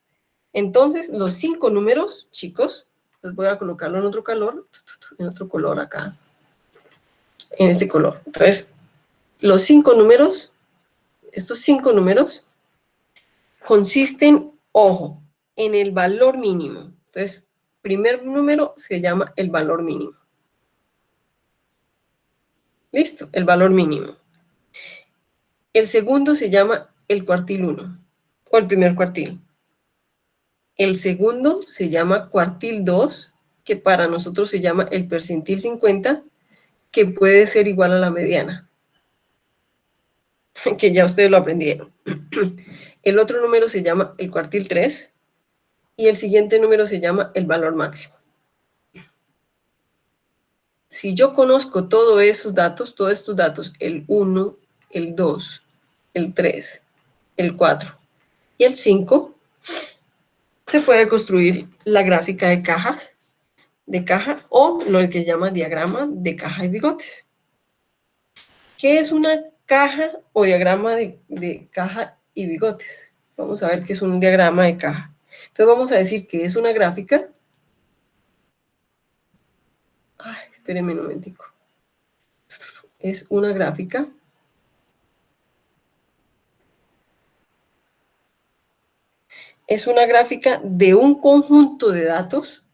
Entonces, los 5 números, chicos, les voy a colocarlo en otro color acá, en este color. Entonces, los 5 números, estos 5 números, consisten, ojo, en el valor mínimo. Entonces, primer número se llama el valor mínimo. Listo, el valor mínimo. El segundo se llama el cuartil 1, o el primer cuartil. El segundo se llama cuartil 2, que para nosotros se llama el percentil 50, que puede ser igual a la mediana, que ya ustedes lo aprendieron. El otro número se llama el cuartil 3, y el siguiente número se llama el valor máximo. Si yo conozco todos estos datos, el 1, el 2, el 3, el 4 y el 5, se puede construir la gráfica de caja o lo que se llama diagrama de caja y bigotes. ¿Qué es una caja o diagrama de caja y bigotes? Vamos a ver qué es un diagrama de caja. Entonces vamos a decir que es una gráfica. Ay, espérenme un momentico. Es una gráfica de un conjunto de datos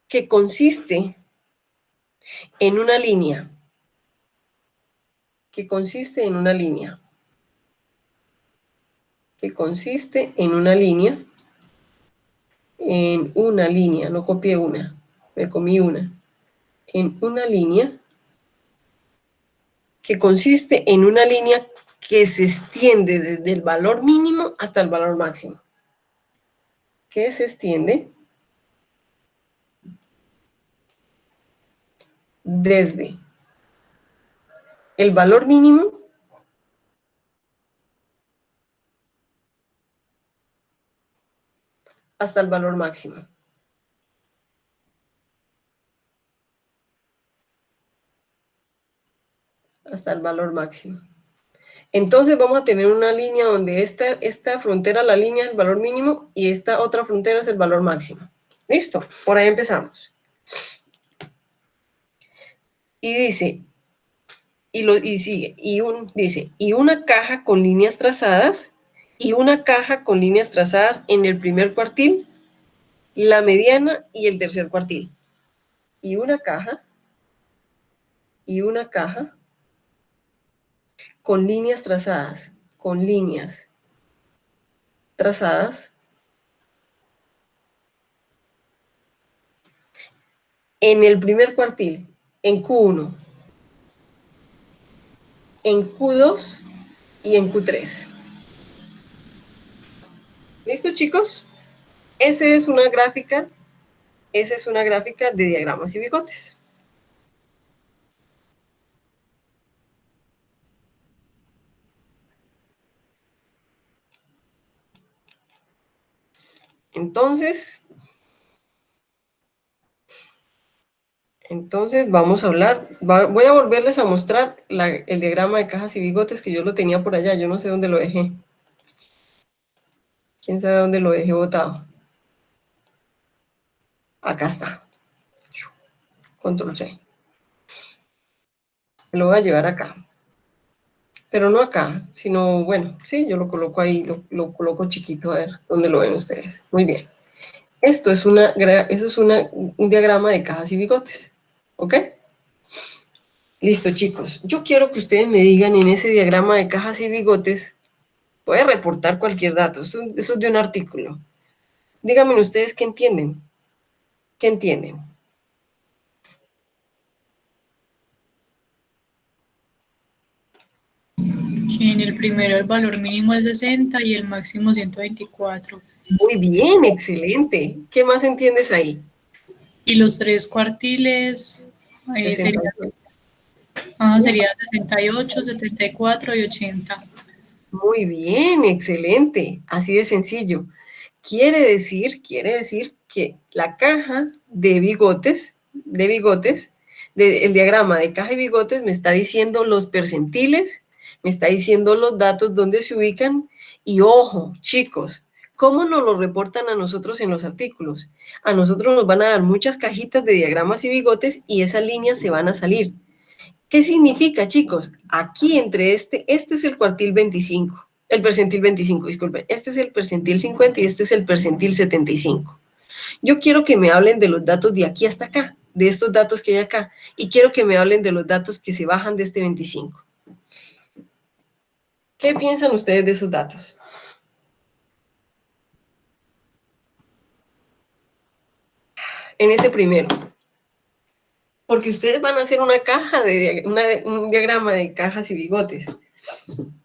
que consiste en una línea. No copié una, me comí una. En una línea que consiste en una línea que se extiende desde el valor mínimo hasta el valor máximo. Que se extiende desde el valor mínimo hasta el valor máximo. Hasta el valor máximo. Entonces vamos a tener una línea donde esta frontera, la línea es el valor mínimo, y esta otra frontera es el valor máximo. ¿Listo? Por ahí empezamos. Y dice, y una caja con líneas trazadas, en el primer cuartil, la mediana y el tercer cuartil. Y una caja con líneas trazadas, en el primer cuartil, en Q1, en Q2 y en Q3. ¿Listo, chicos? Esa es una gráfica de diagramas y bigotes. Entonces vamos a hablar, voy a volverles a mostrar el diagrama de cajas y bigotes, que yo lo tenía por allá, yo no sé dónde lo dejé. ¿Quién sabe dónde lo dejé botado? Acá está. Control C. Lo voy a llevar acá. Pero no acá, sino, bueno, sí, yo lo coloco ahí, lo coloco chiquito, a ver dónde lo ven ustedes. Muy bien. Eso es un diagrama de cajas y bigotes. ¿Ok? Listo, chicos. Yo quiero que ustedes me digan en ese diagrama de cajas y bigotes, puede reportar cualquier dato, eso es de un artículo. Díganme ustedes qué entienden. ¿Qué entienden? Que en el primero el valor mínimo es 60 y el máximo 124. Muy bien, excelente. ¿Qué más entiendes ahí? Y los tres cuartiles serían 68, 74 y 80. Muy bien, excelente. Así de sencillo. Quiere decir que la caja de bigotes, el diagrama de caja y bigotes me está diciendo los percentiles, me está diciendo los datos donde se ubican. Y ojo, chicos, ¿cómo nos lo reportan a nosotros en los artículos? A nosotros nos van a dar muchas cajitas de diagramas y bigotes y esas líneas se van a salir. ¿Qué significa, chicos? Aquí entre este es el cuartil 25, el percentil 25, disculpen. Este es el percentil 50 y este es el percentil 75. Yo quiero que me hablen de los datos de aquí hasta acá, de estos datos que hay acá, y quiero que me hablen de los datos que se bajan de este 25. ¿Qué piensan ustedes de esos datos? En ese primero. Porque ustedes van a hacer una caja, un diagrama de cajas y bigotes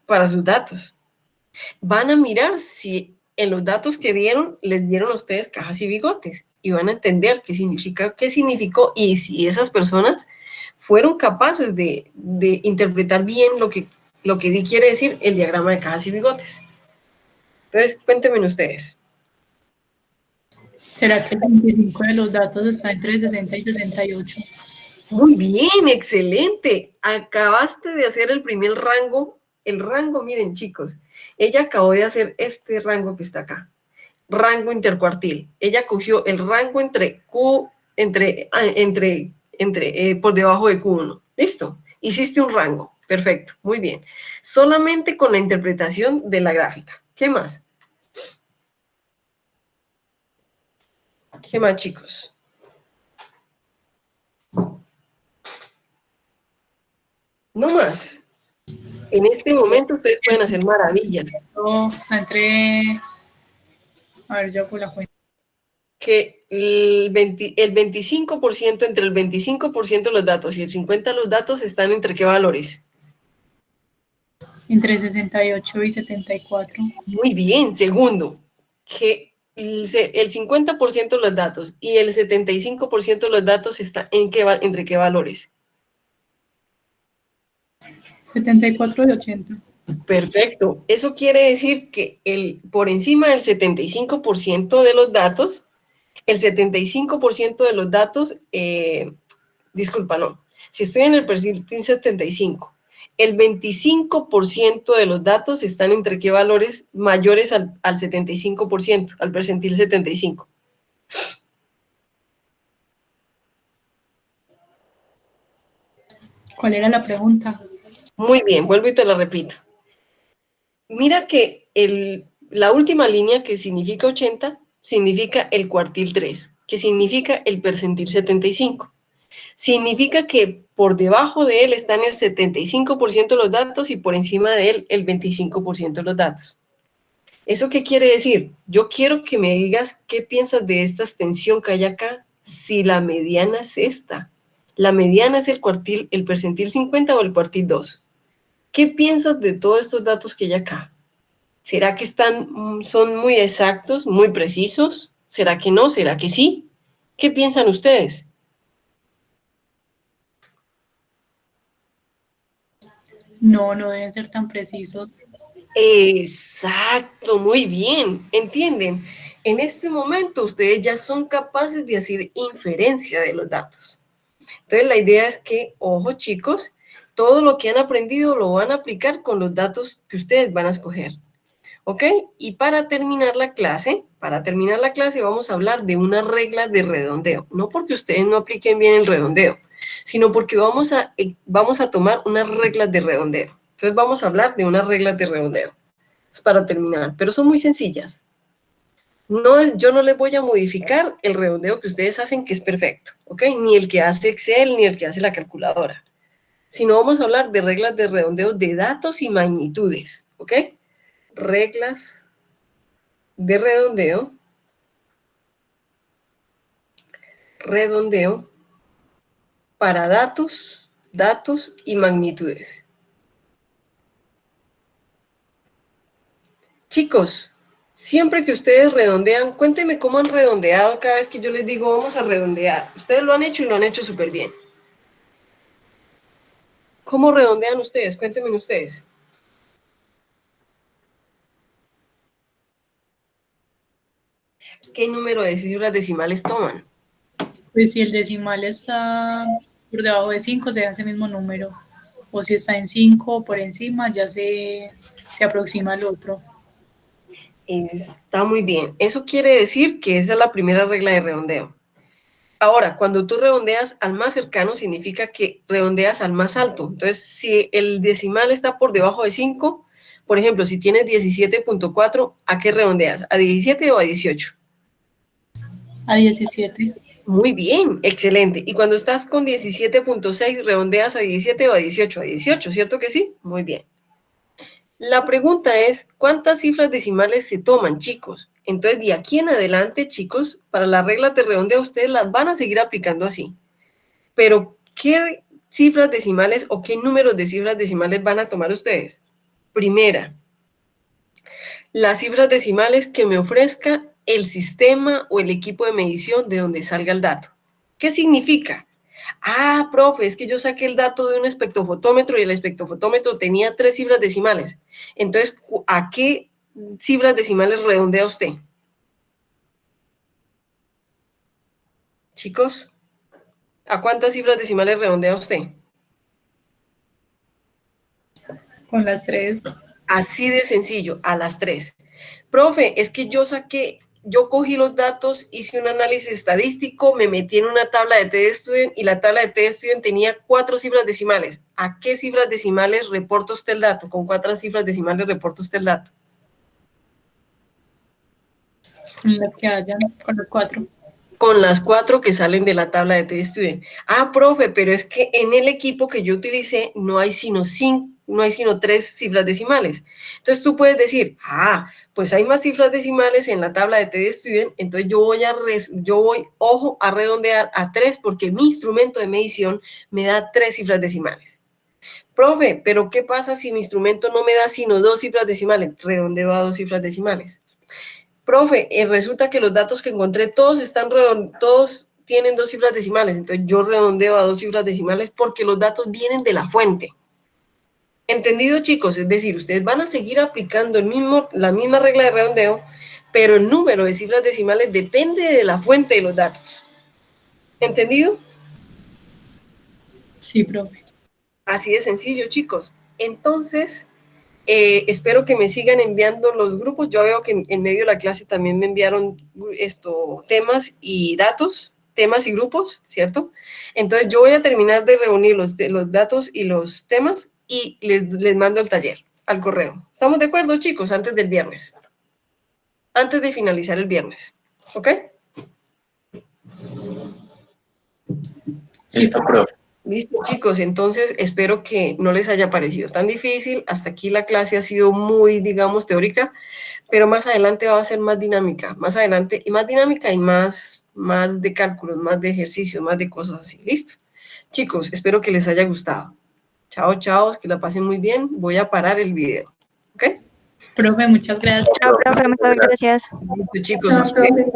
para sus datos. Van a mirar si en los datos que dieron, les dieron a ustedes cajas y bigotes. Y van a entender qué significó y si esas personas fueron capaces de interpretar bien lo que quiere decir el diagrama de cajas y bigotes. Entonces, cuéntenme ustedes. ¿Será que el 25 de los datos está entre 60 y 68? Muy bien, excelente. Acabaste de hacer el primer rango. El rango, miren chicos, ella acabó de hacer este rango que está acá. Rango intercuartil. Ella cogió el rango entre Q, por debajo de Q1. ¿Listo? Hiciste un rango. Perfecto, muy bien. Solamente con la interpretación de la gráfica. ¿Qué más? ¿Qué más, chicos? No más. En este momento ustedes pueden hacer maravillas. No, está entre... A ver, yo hago la cuenta. Que el 25%, entre el 25% de los datos y el 50% de los datos están entre qué valores. Entre 68 y 74. Muy bien. Segundo, que el 50% de los datos y el 75% de los datos están entre qué valores. 74 de 80. Perfecto. Eso quiere decir que por encima del 75% de los datos, el 75% de los datos, disculpa, no. Si estoy en el percentil 75, el 25% de los datos están entre qué valores mayores al 75%, al percentil 75. ¿Cuál era la pregunta? Muy bien, vuelvo y te la repito. Mira que la última línea que significa 80, significa el cuartil 3, que significa el percentil 75. Significa que por debajo de él están el 75% de los datos y por encima de él el 25% de los datos. ¿Eso qué quiere decir? Yo quiero que me digas qué piensas de esta extensión que hay acá, si la mediana es esta. La mediana es el percentil 50 o el cuartil 2. ¿Qué piensas de todos estos datos que hay acá? ¿Será que son muy exactos, muy precisos? ¿Será que no? ¿Será que sí? ¿Qué piensan ustedes? No, no deben ser tan precisos. Exacto, muy bien, ¿entienden? En este momento ustedes ya son capaces de hacer inferencia de los datos. Entonces la idea es que, ojo chicos, todo lo que han aprendido lo van a aplicar con los datos que ustedes van a escoger. ¿Ok? Y para terminar la clase vamos a hablar de una regla de redondeo. No porque ustedes no apliquen bien el redondeo, sino porque vamos a tomar unas reglas de redondeo. Entonces vamos a hablar de unas reglas de redondeo. Es para terminar, pero son muy sencillas. Yo no les voy a modificar el redondeo que ustedes hacen, que es perfecto, ¿ok? Ni el que hace Excel, ni el que hace la calculadora. Sino vamos a hablar de reglas de redondeo de datos y magnitudes, ¿ok? Reglas de redondeo para datos y magnitudes. Chicos, siempre que ustedes redondean, cuéntenme cómo han redondeado cada vez que yo les digo vamos a redondear. Ustedes lo han hecho y lo han hecho súper bien. ¿Cómo redondean ustedes? Cuéntenme ustedes. ¿Qué número de cifras decimales toman? Pues si el decimal está por debajo de 5, se hace ese mismo número. O si está en 5 o por encima, ya se aproxima al otro. Está muy bien. Eso quiere decir que esa es la primera regla de redondeo. Ahora, cuando tú redondeas al más cercano, significa que redondeas al más alto. Entonces, si el decimal está por debajo de 5, por ejemplo, si tienes 17.4, ¿a qué redondeas? ¿A 17 o a 18? A 17. Muy bien, excelente. Y cuando estás con 17.6, ¿redondeas a 17 o a 18? A 18, ¿cierto que sí? Muy bien. La pregunta es, ¿cuántas cifras decimales se toman, chicos? Entonces, de aquí en adelante, chicos, para las reglas de redondeo, ustedes las van a seguir aplicando así. Pero, ¿qué cifras decimales o qué números de cifras decimales van a tomar ustedes? Primera, las cifras decimales que me ofrezca el sistema o el equipo de medición de donde salga el dato. ¿Qué significa? Ah, profe, es que yo saqué el dato de un espectrofotómetro y el espectrofotómetro tenía 3 cifras decimales. Entonces, ¿a qué cifras decimales redondea usted? Chicos, ¿a cuántas cifras decimales redondea usted? Con las 3. Así de sencillo, a las 3. Profe, es que yo cogí los datos, hice un análisis estadístico, me metí en una tabla de TestStudent y la tabla de TestStudent tenía 4 cifras decimales. ¿A qué cifras decimales reporta usted el dato? ¿Con cuántas cifras decimales reporta usted el dato? Con las que hayan, con los 4. Con las 4 que salen de la tabla de TestStudent. Ah, profe, pero es que en el equipo que yo utilicé no hay sino 3 cifras decimales. Entonces tú puedes decir, pues hay más cifras decimales en la tabla de TestStudent, entonces yo voy, ojo, a redondear a 3 porque mi instrumento de medición me da 3 cifras decimales. Profe, pero ¿qué pasa si mi instrumento no me da sino 2 cifras decimales? Redondeo a 2 cifras decimales. Profe, resulta que los datos que encontré todos tienen 2 cifras decimales, entonces yo redondeo a 2 cifras decimales porque los datos vienen de la fuente. ¿Entendido, chicos? Es decir, ustedes van a seguir aplicando la misma regla de redondeo, pero el número de cifras decimales depende de la fuente de los datos. ¿Entendido? Sí, profe. Así de sencillo, chicos. Entonces, espero que me sigan enviando los grupos. Yo veo que en medio de la clase también me enviaron temas y datos, temas y grupos, ¿cierto? Entonces yo voy a terminar de reunir los datos y los temas y les mando el taller al correo. ¿Estamos de acuerdo, chicos? Antes del viernes. Antes de finalizar el viernes. ¿Ok? Sí, Listo, profe. Listo, chicos, entonces espero que no les haya parecido tan difícil. Hasta aquí la clase ha sido muy, digamos, teórica, pero más adelante va a ser más dinámica, más adelante, y más dinámica y más de cálculos, más de ejercicios, más de cosas así. Listo. Chicos, espero que les haya gustado. Chao, chao, que la pasen muy bien. Voy a parar el video. ¿Ok? Profe, muchas gracias. Chao, profe, muchas gracias. Listo, chicos. Chao, profe.